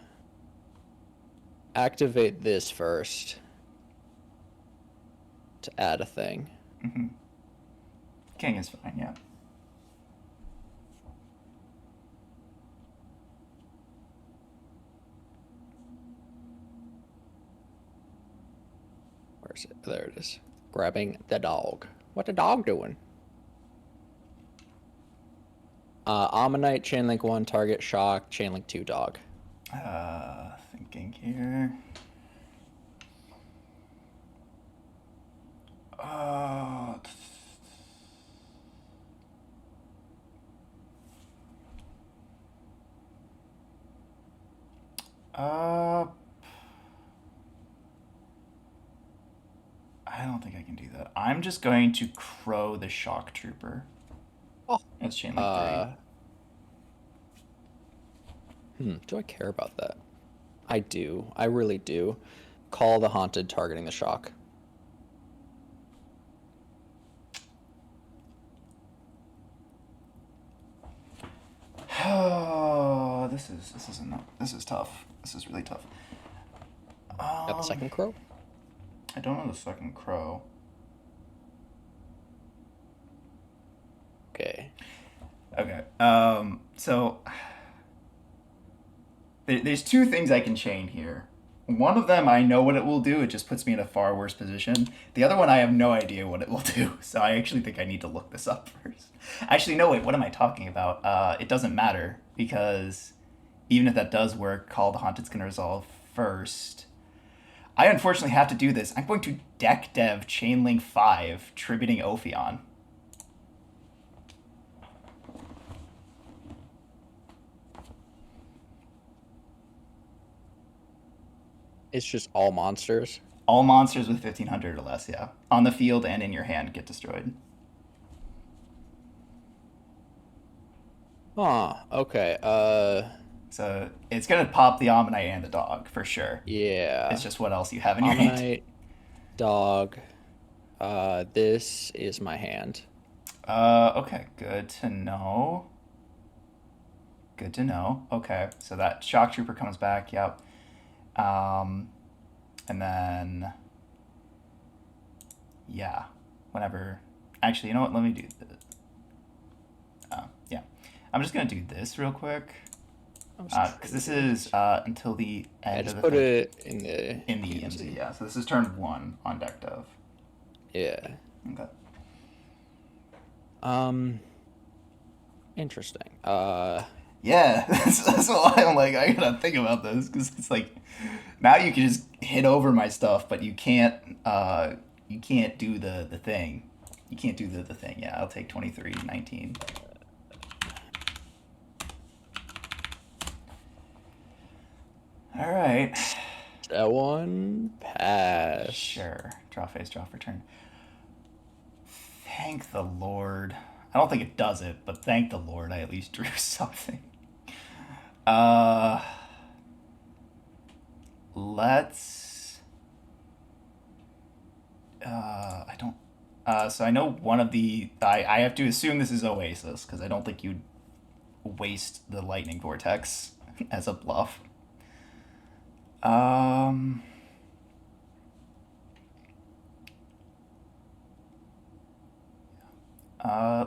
activate this first to add a thing.
Mm-hmm. King is fine, yeah.
Where's it? There it is. Grabbing the dog. What the dog doing? Ammonite, Chainlink 1, target, shock, Chainlink 2, dog.
Thinking here. Uh, uh, I don't think I can do that. I'm just going to crow the shock trooper.
Oh.
It's chain link 3.
Do I care about that? I do. I really do. Call the haunted targeting the shock.
Oh, this is tough. This is really tough.
Got the second crow?
I don't know the second crow.
Okay.
Okay. So there's two things I can chain here. One of them I know what it will do. It just puts me in a far worse position. The other one I have no idea what it will do. So I actually think I need to look this up first. Actually, no, wait. What am I talking about? It doesn't matter because even if that does work, Call the Haunted's going to resolve first. I unfortunately have to do this. I'm going to deck dev Chainlink 5, tributing Ophion.
It's just all monsters.
All monsters with 1500 or less, yeah. On the field and in your hand get destroyed.
Okay.
So it's going to pop the Ammonite and the dog, for sure.
Yeah.
It's just what else you have in your hand.
Ammonite, dog. This is my hand.
Okay, good to know. Good to know. Okay, so that shock trooper comes back, yep. And then, yeah, whenever. Actually, you know what? Let me do this. Yeah, I'm just gonna do this real quick because this is until the end
I just
of the
put
thing.
it in the
EMZ. Yeah. So this is turn 1 on deck dev.
Yeah.
Okay.
Interesting.
Yeah, that's why I'm like I gotta think about this because it's like now you can just hit over my stuff, but you can't do the thing. You can't do the thing. Yeah, I'll take 23, 19. All right.
That one pass.
Sure. Draw face, draw for turn. Thank the Lord. I don't think it does it, but thank the Lord I at least drew something. Let's. I don't. So I know one of the. I have to assume this is Oasis because I don't think you'd waste the lightning vortex as a bluff.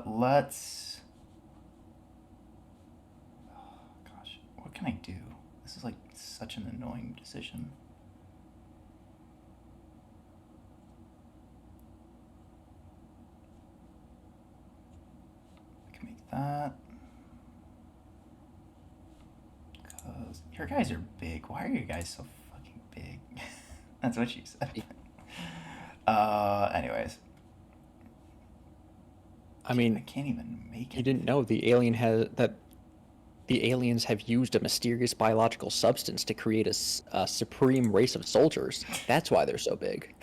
Let's. Oh, gosh, what can I do? This is like such an annoying decision. I can make that. Cause your guys are big. Why are you guys so fucking big? That's what she said. Anyways.
I mean,
I can't even make it.
you didn't know the aliens have used a mysterious biological substance to create a supreme race of soldiers. That's why they're so big.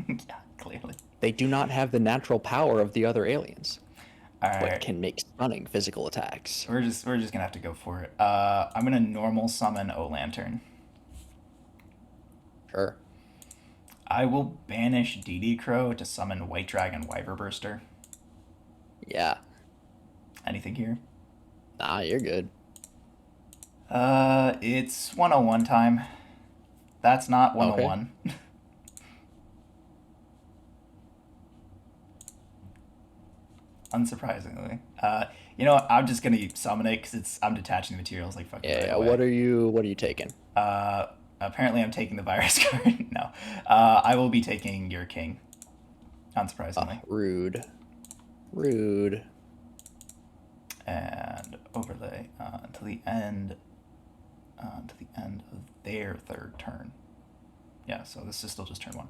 Yeah, clearly.
They do not have the natural power of the other aliens.
All
but
right.
can make stunning physical attacks.
We're just gonna have to go for it. I'm gonna normal summon O Lantern.
Sure.
I will banish DD Crow to summon White Dragon Wyverburster.
Yeah.
Anything here?
Nah, you're good.
It's 101 time. That's not
Okay.
101. Unsurprisingly. You know what? I'm just gonna summon it because I'm detaching the materials like fucking
Yeah,
right
yeah.
away.
What are you taking?
Apparently I'm taking the virus card. No. I will be taking your king. Unsurprisingly.
Rude. Rude.
And overlay until the end of their third turn. Yeah, so this is still just turn one.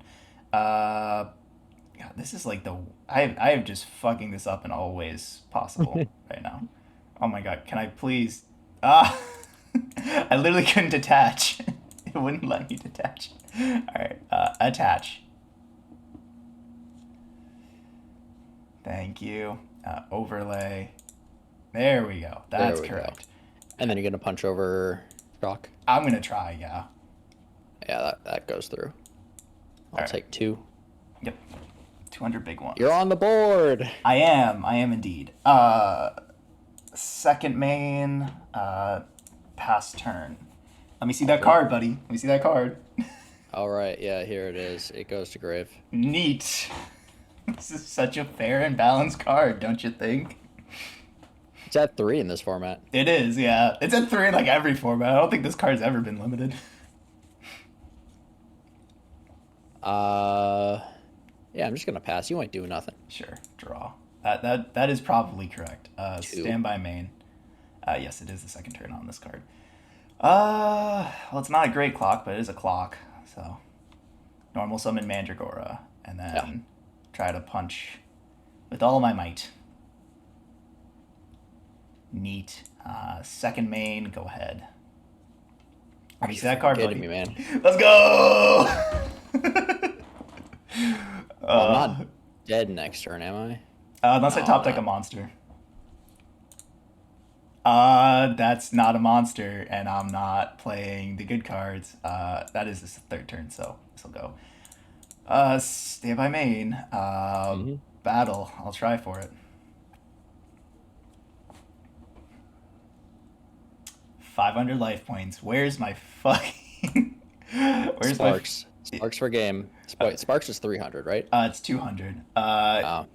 God, this is like I have just fucking this up in all ways possible right now. Oh my god, can I please? Ah, I literally couldn't detach. It wouldn't let me detach. All right, attach. Thank you. Overlay. There we go.
There
That's
we go.
correct.
And then you're gonna punch over Shock.
I'm gonna try. Yeah.
Yeah, that goes through.
All
I'll
right.
take 2.
Yep. 200 big ones.
You're on the board.
I am. I am indeed. Second main. Pass turn. Let me see that
Okay.
card, buddy. Let me see that card.
All right. Yeah, here it is. It goes to grave.
Neat. This is such a fair and balanced card, don't you think?
It's at 3 in this format.
It is, yeah. It's at 3 in like every format. I don't think this card's ever been limited.
Uh, yeah, I'm just gonna pass. You ain't doing nothing.
Sure, draw. That is probably correct.
2.
Standby main. Yes, it is the second turn on this card. Well, it's not a great clock, but it is a clock. So, normal summon Mandragora, and then
Yeah.
try to punch with all my might. Neat. Second main, go ahead. Let me see that card,
Kidding
buddy.
me, man.
Let's go!
Well, I'm not dead next turn, am I?
Unless I
No, I'm
top deck a
not.
monster. That's not a monster, and I'm not playing the good cards. That is this third turn, so this will go. Stay by main.
Hmm.
Battle. I'll try for it. 500 life points. Where's my fucking? Where's my?
Sparks. Sparks for game. Sparks is 300, right?
It's 200.
Oh,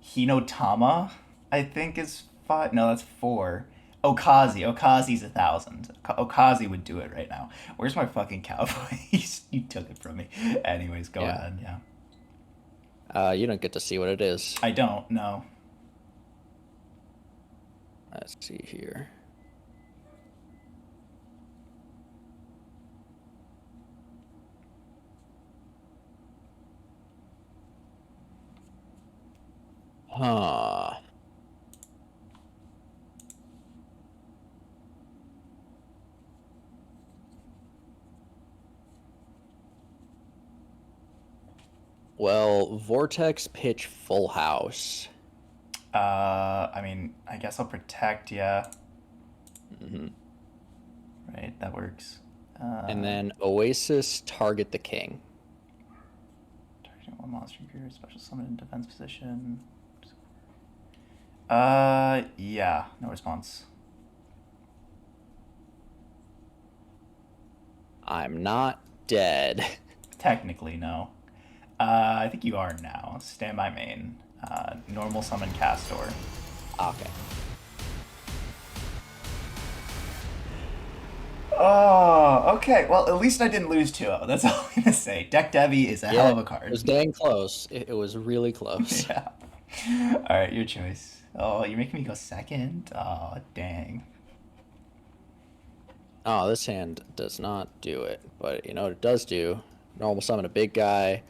Hinotama, I think is five. No, that's four. Okazi's 1,000. Okazi would do it right now. Where's my fucking cowboy? You took it from me. Anyways, go
yeah.
ahead. Yeah.
You don't get to see what it is.
I don't know.
Let's see here. Huh. Well, Vortex pitch full house.
I mean, I guess I'll protect. Yeah.
Hmm.
Right. That works.
And then Oasis target the king.
Targeting one monster creature, special summon in defense position. Yeah. No response.
I'm not dead.
Technically, no. I think you are now. Stand by main. Normal summon Castor.
Okay.
Oh, okay. Well, at least I didn't lose 2-0. That's all I'm gonna say. Deck Devi is a hell
Yeah,
of a
it was
card.
dang close. It was really close.
Yeah. All right, your choice. Oh, you're making me go second. Oh, dang.
Oh, this hand does not do it. But you know what it does do? Normal summon a big guy,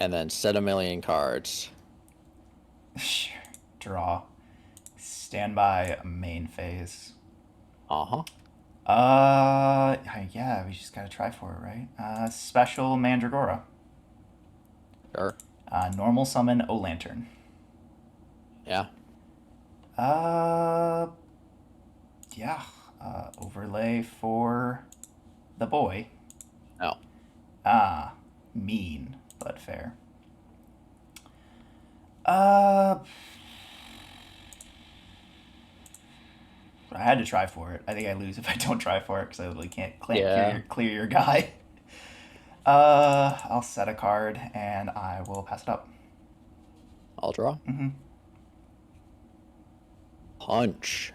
and then set a million cards.
Sure. Draw. Stand by main phase.
Uh-huh.
Yeah, we just gotta try for it, right? Special Mandragora.
Sure.
Normal summon O Lantern.
Yeah.
Uh, yeah. Overlay for the boy.
No.
Ah, mean, but fair. Uh, I had to try for it. I think I lose if I don't try for it because I really can't
Yeah.
clear your guy. I'll set a card and I will pass it up.
I'll draw.
Mm-hmm.
Punch.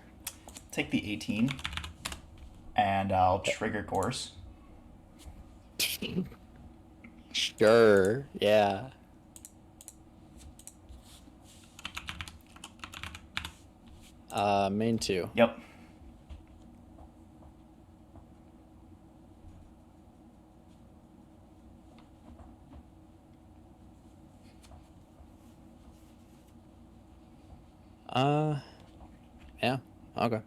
Take the 18 and I'll trigger course.
Sure. Yeah. Main two.
Yep.
Uh, yeah. Okay.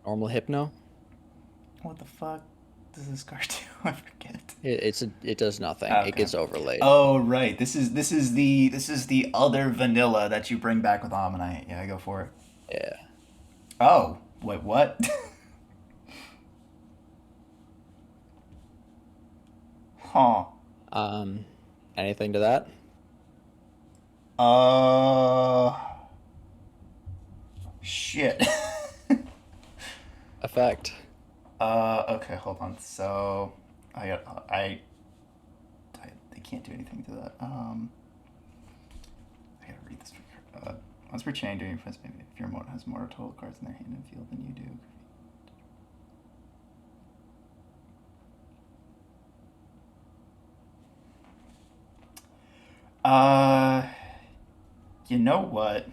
Normal hypno.
What the fuck does this card do? I forget.
It does nothing. It
Okay.
gets overlaid.
Oh right, this is the other vanilla that you bring back with Ammonite. Yeah, go for it.
Yeah.
Oh wait, what? Huh.
Um, anything to that?
Uh. Shit.
Effect.
Okay, hold on. So, I they can't do anything to that. I gotta read this. Once per chain during your friends, maybe if your opponent has more total cards in their hand and field than you do. Uh, you know what?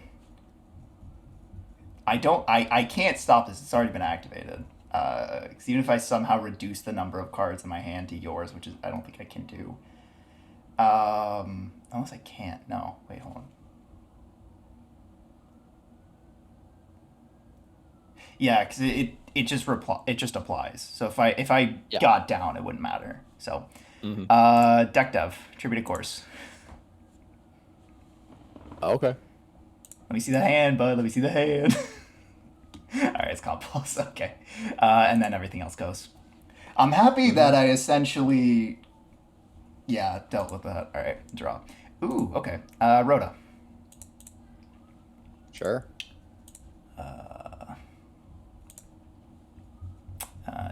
I don't. I can't stop this. It's already been activated. 'Cause even if I somehow reduce the number of cards in my hand to yours, which is I don't think I can do. Unless I can't. No. Wait, hold on. Yeah, because it just applies. So if I
Yeah.
got down, it wouldn't matter. So,
Mm-hmm.
deck dev attributed course.
Okay.
Let me see the hand, bud. Let me see the hand. All right, it's compulse. Okay, and then everything else goes. I'm happy
Mm-hmm.
that I essentially, yeah, dealt with that. All right, draw. Ooh, okay. Rhoda.
Sure.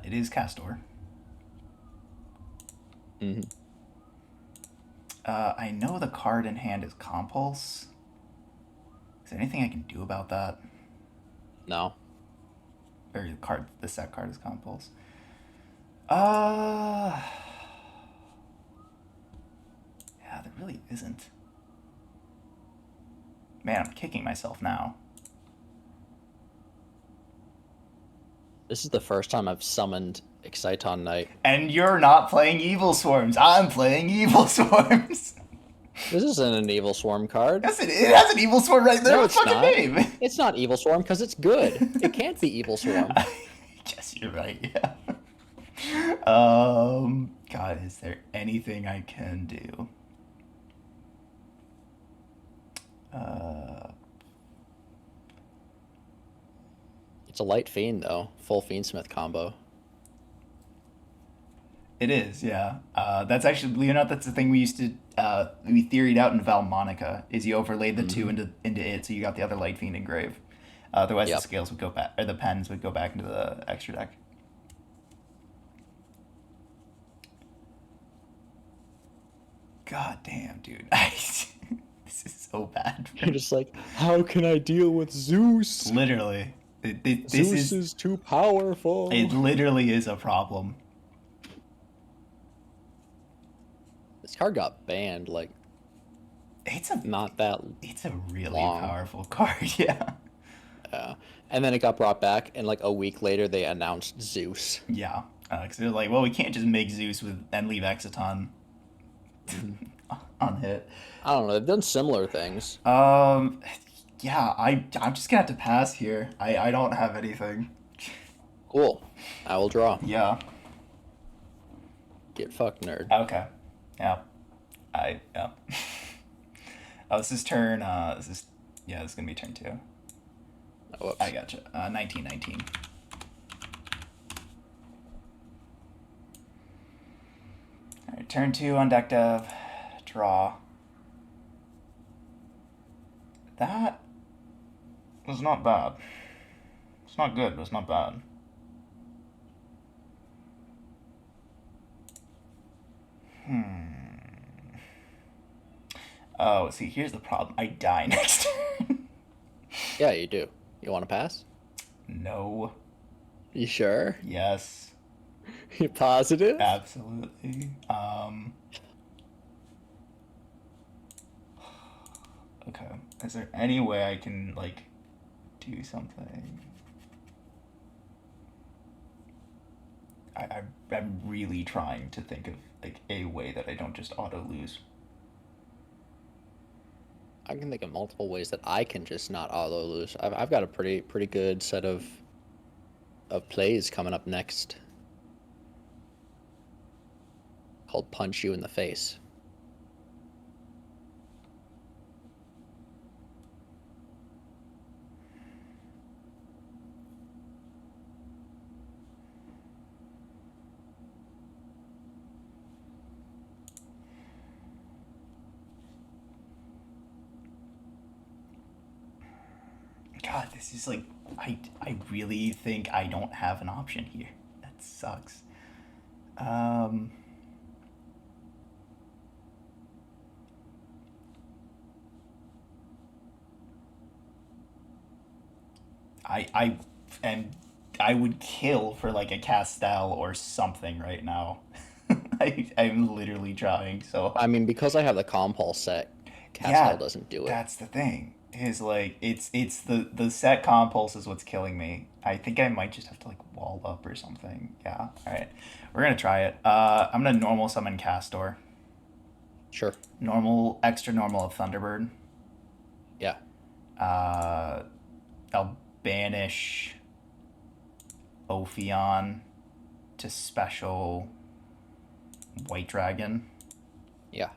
It is Castor.
Mm-hmm.
I know the card in hand is compulse. Is there anything I can do about that?
No.
Or the set card is compulse. Uh, yeah, there really isn't. Man, I'm kicking myself now.
This is the first time I've summoned Exciton Knight.
And you're not playing Evil Swarms. I'm playing Evil Swarms.
This isn't an Evil Swarm card.
Yes, it has an Evil Swarm right there
No,
in the
it's
fucking
not.
name.
It's not Evil Swarm because it's good. It can't be Evil Swarm.
I guess you're right, yeah. God, is there anything I can do?
It's a light fiend though. Full Fiendsmith combo.
It is, yeah. That's actually, believe it or not, that's the thing we used to we theoried out in Valmonica. Is you overlaid the two
Mm-hmm.
into it, so you got the other light fiend engraved. Otherwise, the
Yep.
scales would go back, or the pens would go back into the extra deck. God damn, dude. This is so bad.
You're just like, how can I deal with Zeus?
Literally, this
Zeus
is
is too powerful.
it. Literally is a problem.
This card got banned like
It's a
not that
it's a really
long.
powerful card. Yeah,
And then it got brought back, and like a week later they announced Zeus.
yeah. Because they're like, well, we can't just make Zeus and leave Exciton
Mm-hmm.
on hit.
I don't know. They've done similar things.
Um, yeah, I'm just gonna have to pass here. I don't have anything.
Cool. I will draw.
Yeah.
Get fucked, nerd.
Okay. Yeah. Yeah. Oh, this is turn. This is yeah. This is gonna be turn two.
Oh,
I
whoops.
gotcha. 1919. All right, turn two on deck dev. Draw. That was not bad. It's not good, but it's not bad. Oh, see, here's the problem. I die next turn.
Yeah, you do. You want to pass?
No.
You sure?
Yes.
You positive?
Absolutely. Okay. Is there any way I can like do something? I'm really trying to think of like a way that I don't just auto lose.
I can think of multiple ways that I can just not auto lose. I've got a pretty good set of plays coming up next called Punch You in the Face.
God, this is like I really think I don't have an option here. That sucks. Um, I am I would kill for like a Castell or something right now. I'm literally trying so
I
hard.
mean, because I have the Compulse set, Castell
Yeah,
doesn't do it.
that's the thing. Is like it's the set compulse is what's killing me. I think I might just have to like wall up or something. Yeah. All right, we're gonna try it. I'm gonna normal summon Castor.
Sure.
Normal extra normal of Thunderbird.
Yeah.
Uh, I'll banish Ophion to special White Dragon.
Yeah.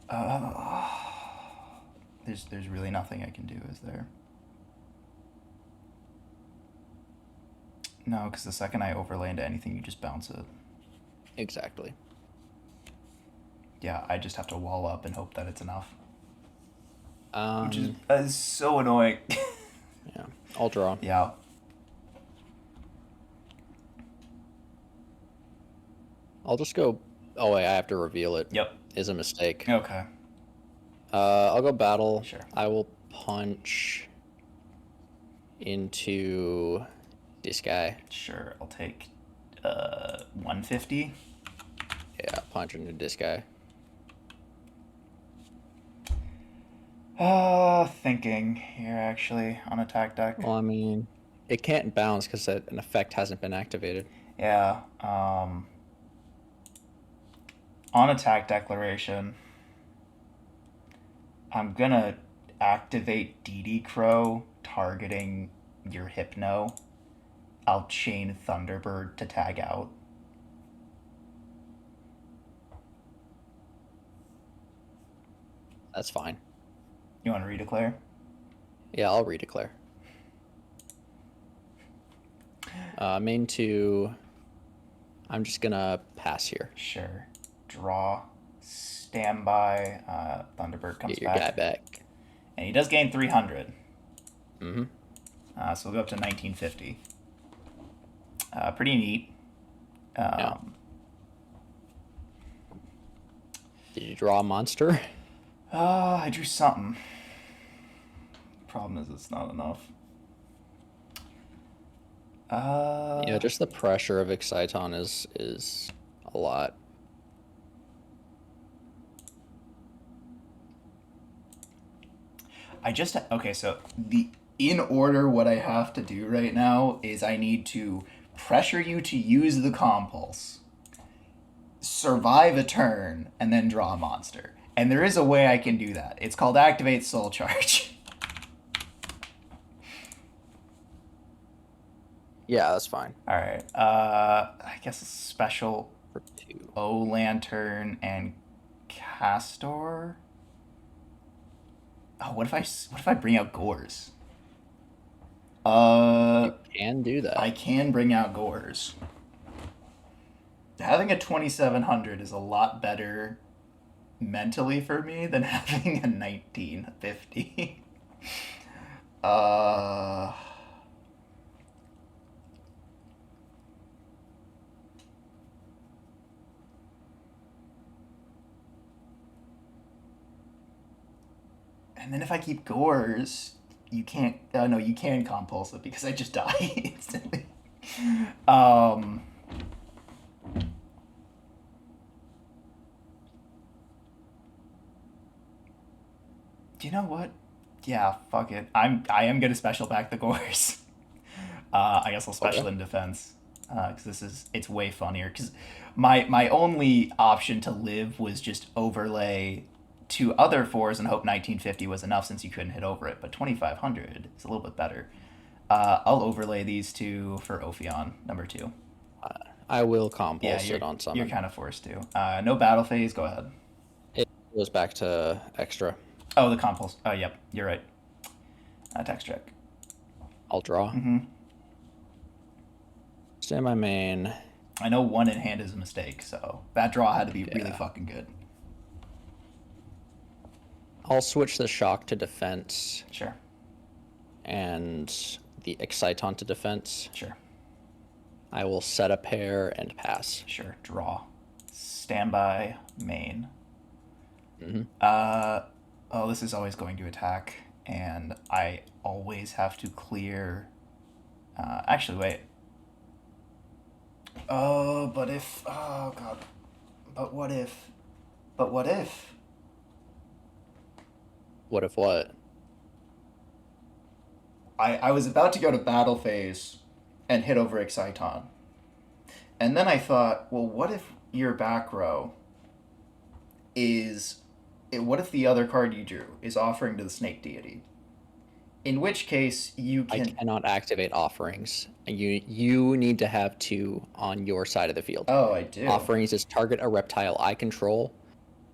Uh, there's really nothing I can do, is there? No, because the second I overlay into anything, you just bounce it.
Exactly.
Yeah, I just have to wall up and hope that it's enough, which
Um.
is so annoying.
Yeah. I'll draw.
Yeah.
I'll just go. Oh wait, I have to reveal it.
Yep.
Is a mistake.
Okay.
I'll go battle.
Sure.
I will punch into this guy.
Sure. I'll take 150.
Yeah, punch into this guy.
Thinking here actually on attack deck.
Well, I mean, it can't bounce because an effect hasn't been activated.
Yeah. On attack declaration, I'm gonna activate DD Crow targeting your Hypno. I'll chain Thunderbird to tag out.
That's fine.
You want to redeclare?
Yeah, I'll redeclare. Main two. I'm just gonna pass here.
Sure. Draw. Standby. Thunderbird comes
Get your guy
back.
back.
And he does gain 300.
Mm-hmm.
So we'll go up to 1950. Pretty neat.
Yeah. Did you draw a monster?
I drew something. Problem is, it's not enough.
Yeah, just the pressure of Exciton is a lot.
Okay, so the in order what I have to do right now is I need to pressure you to use the compulse, survive a turn and then draw a monster. And there is a way I can do that. It's called Activate Soul Charge.
Yeah, that's fine.
All right. I guess a special
For 2.
O Lantern and Castor. Oh, what if I bring out Gores?
You can do that.
I can bring out Gores. Having a 2700 is a lot better mentally for me than having a 1950. uh and then if I keep Gores, you can't. No, you can compulse it because I just die instantly. Um, do you know what? Yeah, fuck it. I am gonna special back the Gores. I guess I'll special
Okay.
in defense because it's way funnier. Because my only option to live was just overlay two other fours and hope 1950 was enough since you couldn't hit over it. But 2500 is a little bit better. I'll overlay these two for Ophion number 2.
I will
Yeah,
compulse
you're
it on
you're
summon.
kind of forced to. No battle phase. Go ahead.
It goes back to extra.
Oh, the compulse. Oh, yep, you're right. Text check.
I'll draw. Stay my main.
I know one in hand is a mistake, so that draw had to be really
Yeah.
fucking good.
I'll switch the shock to defense
Sure,
and the exciton to defense.
sure,
I will set a pair and pass.
sure. Draw. Standby. Main.
Hmm.
Oh, this is always going to attack, and I always have to clear. Actually, wait. Oh, but if. Oh, God. But what if. But what if.
What if what?
I was about to go to battle phase and hit over Exciton. And then I thought, well, what if your back row is. What if the other card you drew is offering to the snake deity? In which case, you
I
can.
cannot activate offerings. You need to have 2 on your side of the field.
Oh, I do.
Offerings is target a reptile I control,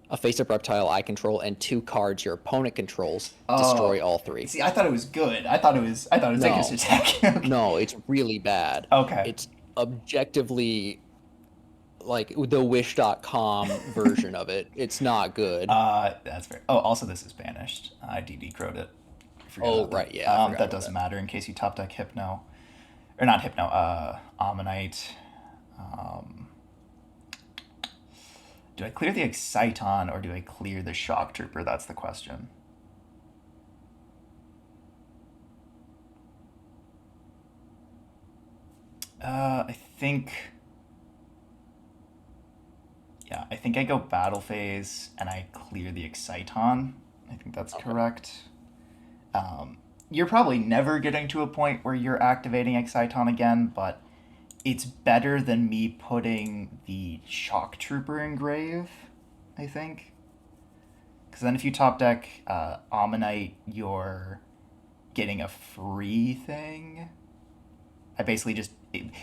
a face-up reptile I control, and 2 cards your opponent controls. Destroy
Oh.
all 3.
See, I thought it was good. I thought it was like
No,
his attack. Okay.
no, it's really bad.
Okay.
It's objectively like the Wish.com version of it. It's not good.
That's fair. Oh, also this is banished. I DD crowed it. I forgot
Oh,
about
right,
that.
yeah, I forgot
That
about
doesn't
that.
matter in case you top deck Hypno, or not Hypno. Ammonite. Um, do I clear the Exciton or do I clear the Shock Trooper? That's the question. I think. Yeah, I think I go battle phase and I clear the Exciton. I think that's
Okay.
correct. You're probably never getting to a point where you're activating Exciton again, but it's better than me putting the Shock Trooper in grave, I think. Because then if you top deck Ammonite, you're getting a free thing. I basically just.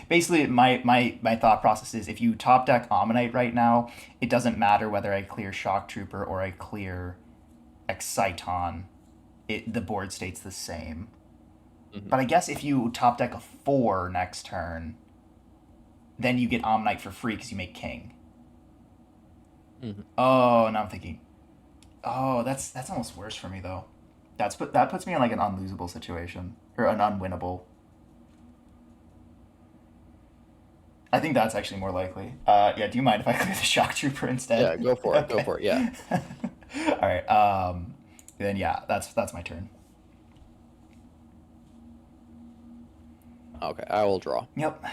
Basically, my thought process is if you top deck Ammonite right now, it doesn't matter whether I clear Shock Trooper or I clear Exciton. The board states the same.
Hmm.
But I guess if you top deck a 4 next turn, then you get Omnite for free because you make King.
Hmm.
Oh, now I'm thinking. Oh, that's almost worse for me though. That puts me in like an unlosable situation or an unwinnable. I think that's actually more likely. Yeah. Do you mind if I clear the Shock Trooper instead?
Yeah, go for it. Go
Okay.
for it. Yeah.
All right. Then yeah, that's my turn.
Okay, I will draw.
Yep.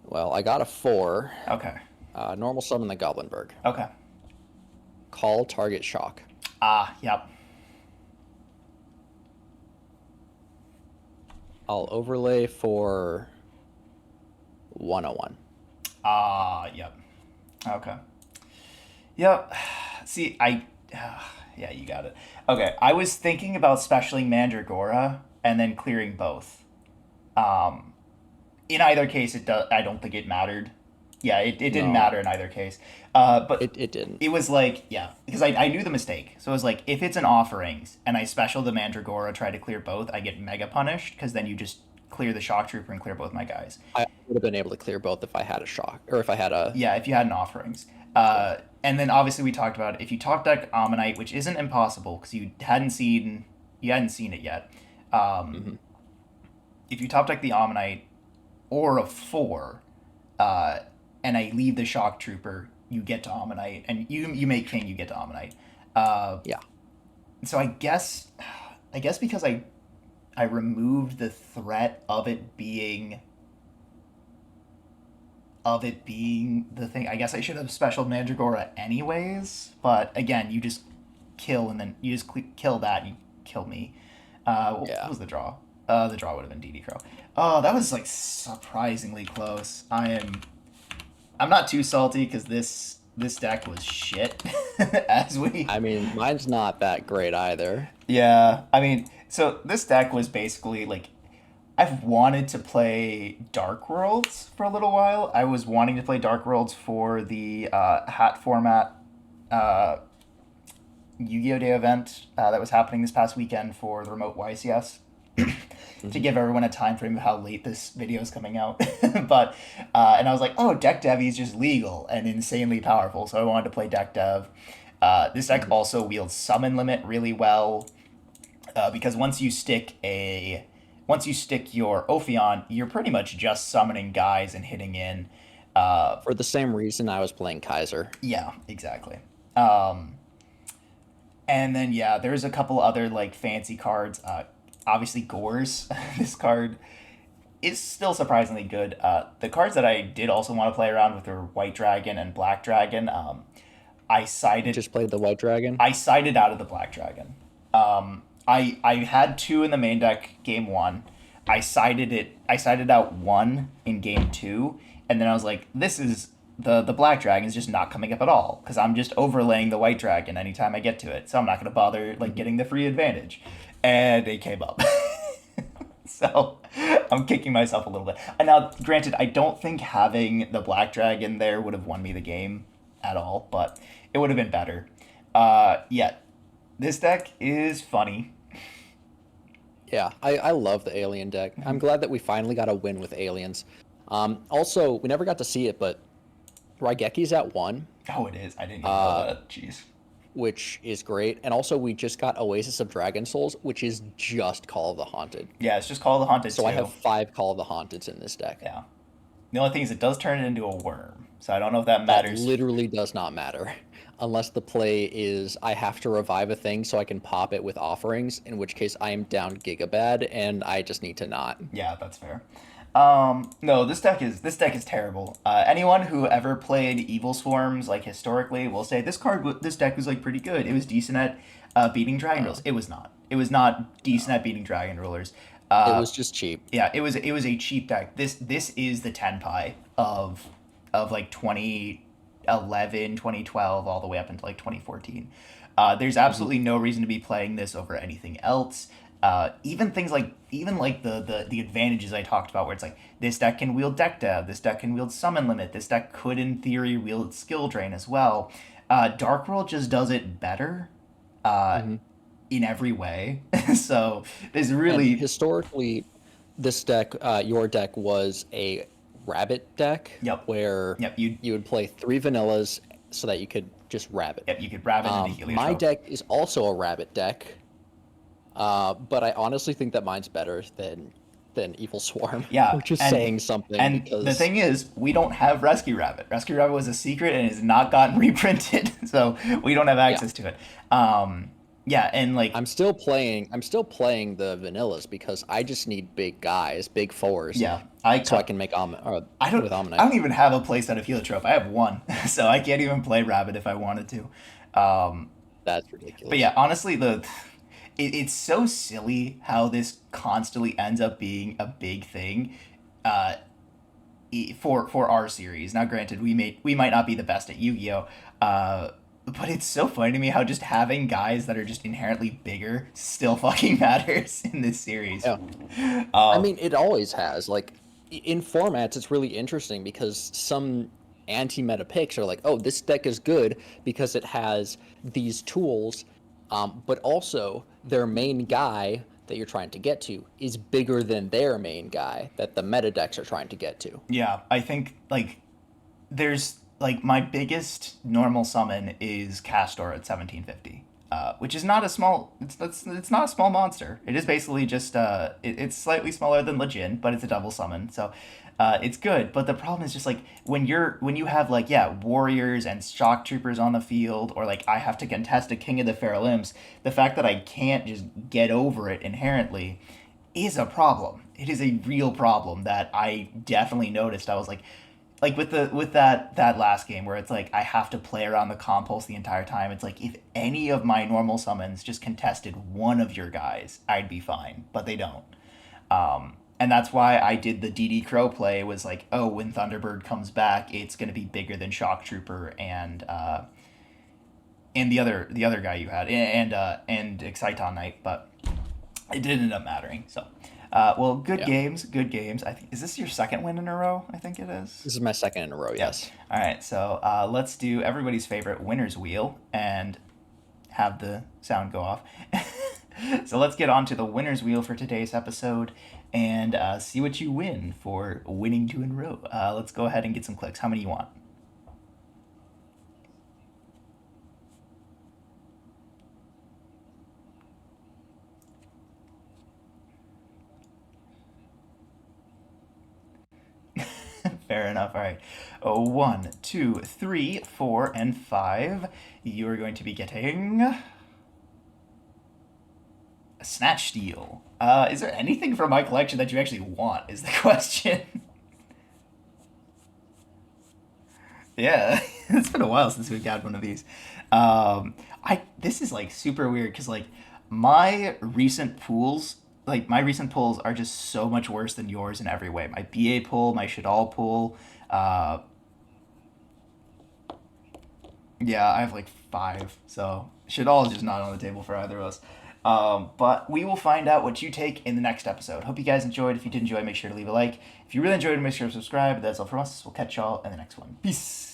Well, I got a 4.
Okay.
Normal summon the Goblinberg.
Okay.
Call target shock.
Yep.
I'll overlay for 101.
Yep. Okay. Yep. See, yeah, you got it. Okay, I was thinking about specialing Mandragora and then clearing both. Um, in either case, it does. I don't think it mattered. Yeah, it didn't
No,
matter in either case. But
it didn't.
it was like, yeah, because I knew the mistake. So it was like, if it's an offerings and I special the Mandragora, try to clear both, I get mega punished because then you just clear the shock trooper and clear both my guys.
I would have been able to clear both if I had a shock or if I had a.
Yeah, if you had an offerings.
Yeah.
And then obviously we talked about if you top deck Ammonite, which isn't impossible because you hadn't seen it yet. Um,
Hmm.
if you top deck the Ammonite or a four, uh, and I leave the shock trooper, you get to Ammonite, and you make king, you get to Ammonite. Uh,
Yeah.
so I guess because I removed the threat of it being the thing. I guess I should have special Mandragora anyways. But again, you just kill and then you just kill that. And you kill me. What
Yeah.
was the draw? The draw would have been DD Crow. Oh, that was like surprisingly close. I'm not too salty because this deck was shit. As we
I mean, mine's not that great either.
Yeah, I mean, so this deck was basically like I've wanted to play Dark Worlds for a little while. I was wanting to play Dark Worlds for the hat format uh, Yu-Gi-Oh! Day event that was happening this past weekend for the remote YCS. To
Hmm.
give everyone a time frame of how late this video is coming out. But and I was like, oh, deck dev is just legal and insanely powerful, so I wanted to play deck dev. This deck
Hmm.
also wields summon limit really well because once you stick your Ophion, you're pretty much just summoning guys and hitting in.
For the same reason I was playing Kaiser.
Yeah, exactly. Um, and then yeah, there's a couple other like fancy cards. Obviously, Gores. This card is still surprisingly good. The cards that I did also want to play around with were White Dragon and Black Dragon. I
You
sided
just played the White Dragon.
I sided out of the Black Dragon. I had two in the main deck game one. I sided out one in game two, and then I was like, this is the Black Dragon is just not coming up at all because I'm just overlaying the White Dragon anytime I get to it, so I'm not gonna bother like
Hmm.
getting the free advantage, and it came up. So I'm kicking myself a little bit. And now, granted, I don't think having the Black Dragon there would have won me the game at all, but it would have been better. Yeah, this deck is funny.
Yeah, I love the alien deck. I'm glad that we finally got a win with aliens. Also, we never got to see it, but Raigeki's at one,
Oh, it is. I didn't even know
uh,
that. Jeez.
which is great. And also, we just got Oasis of Dragon Souls, which is just Call of the Haunted.
Yeah, it's just called the Haunted
So I have
2.
five Call of the Haunteds in this deck.
Yeah. The only thing is, it does turn it into a worm. So I don't know if that
That
matters.
literally does not matter. Unless the play is I have to revive a thing so I can pop it with offerings, in which case I am down Gigabad and I just need to not.
Yeah, that's fair. No, this deck is terrible. Anyone who ever played Evil Swarms like historically will say this deck was like pretty good. It was decent at beating Dragon
Uh,
Rulers. It was not. It was not decent
no.
at beating Dragon Rulers.
It
Uh,
was just cheap.
yeah, it was a cheap deck. This is the Tenpai of like 2011, 2012, all the way up into like 2014. There's
Hmm.
absolutely no reason to be playing this over anything else. Even things like the advantages I talked about, where it's like this deck can wield deck dev, this deck can wield summon limit, this deck could in theory wield skill drain as well. Dark World just does it better uh,
Hmm.
in every way. So there's
And
really
historically, this deck, your deck, was a rabbit deck
yep
where
yep you
you would play three vanillas so that you could just rabbit.
yep you could rabbit into
My
Heliotrope.
deck is also a rabbit deck, but I honestly think that mine's better than Evil Swarm,
Yeah,
which is saying something
and the
because
thing is, we don't have Rescue Rabbit. Rescue Rabbit was a secret and has not gotten reprinted, so we don't have
yeah,
access to it. Yeah, and like
I'm still playing the vanillas because I just need big guys, big fours,
yeah,
so I can make with
I
Omni.
don't even have a playset of Heliotrope. I have one, so I can't even play Rabbit if I wanted to.
That's
But
ridiculous.
yeah, honestly, it's so silly how this constantly ends up being a big thing. Uh, for our series. Now, granted, we might not be the best at Yu-Gi-Oh, but it's so funny to me how just having guys that are just inherently bigger still fucking matters in this series.
Yeah. I
Um,
mean, it always has. Like in formats, it's really interesting because some anti-meta picks are like, "Oh, this deck is good because it has these tools," but also their main guy that you're trying to get to is bigger than their main guy that the meta decks are trying to get to.
yeah, I think like there's like my biggest normal summon is Castor at 1750. Which is not a small. It's not a small monster. It is basically just it's slightly smaller than Legend, but it's a double summon, so it's good. But the problem is just like when you have like warriors and shock troopers on the field, or like I have to contest a King of the Fair Limbs. The fact that I can't just get over it inherently is a problem. It is a real problem that I definitely noticed. I was like with that last game where it's like I have to play around the compulse the entire time. It's like if any of my normal summons just contested one of your guys, I'd be fine, but they don't. And that's why I did the DD Crow play. Was like, oh, when Thunderbird comes back, it's going to be bigger than Shock Trooper and the other guy you had and Exciton Knight, but it didn't end up mattering. So, well,
Yeah.
good games. I think is this your second win in a row? I think it is.
This is my second in a row, yes.
All right, so let's do everybody's favorite winner's wheel and have the sound go off. So let's get on to the winner's wheel for today's episode and see what you win for winning two in a row. Let's go ahead and get some clicks. How many you want? Fair enough. All right. Oh, 1, 2, 3, 4, and 5. You are going to be getting a Snatch Steal. Is there anything from my collection that you actually want? Is the question. Yeah, it's been a while since we've got one of these. I this is like super weird because like my recent pulls are just so much worse than yours in every way. My BA pull, my Shadal pull, uh, yeah, I have like five. So Shadal is just not on the table for either of us. But we will find out what you take in the next episode. Hope you guys enjoyed. If you did enjoy, make sure to leave a like. If you really enjoyed, make sure to subscribe. That's all from us. We'll catch y'all in the next one. Peace.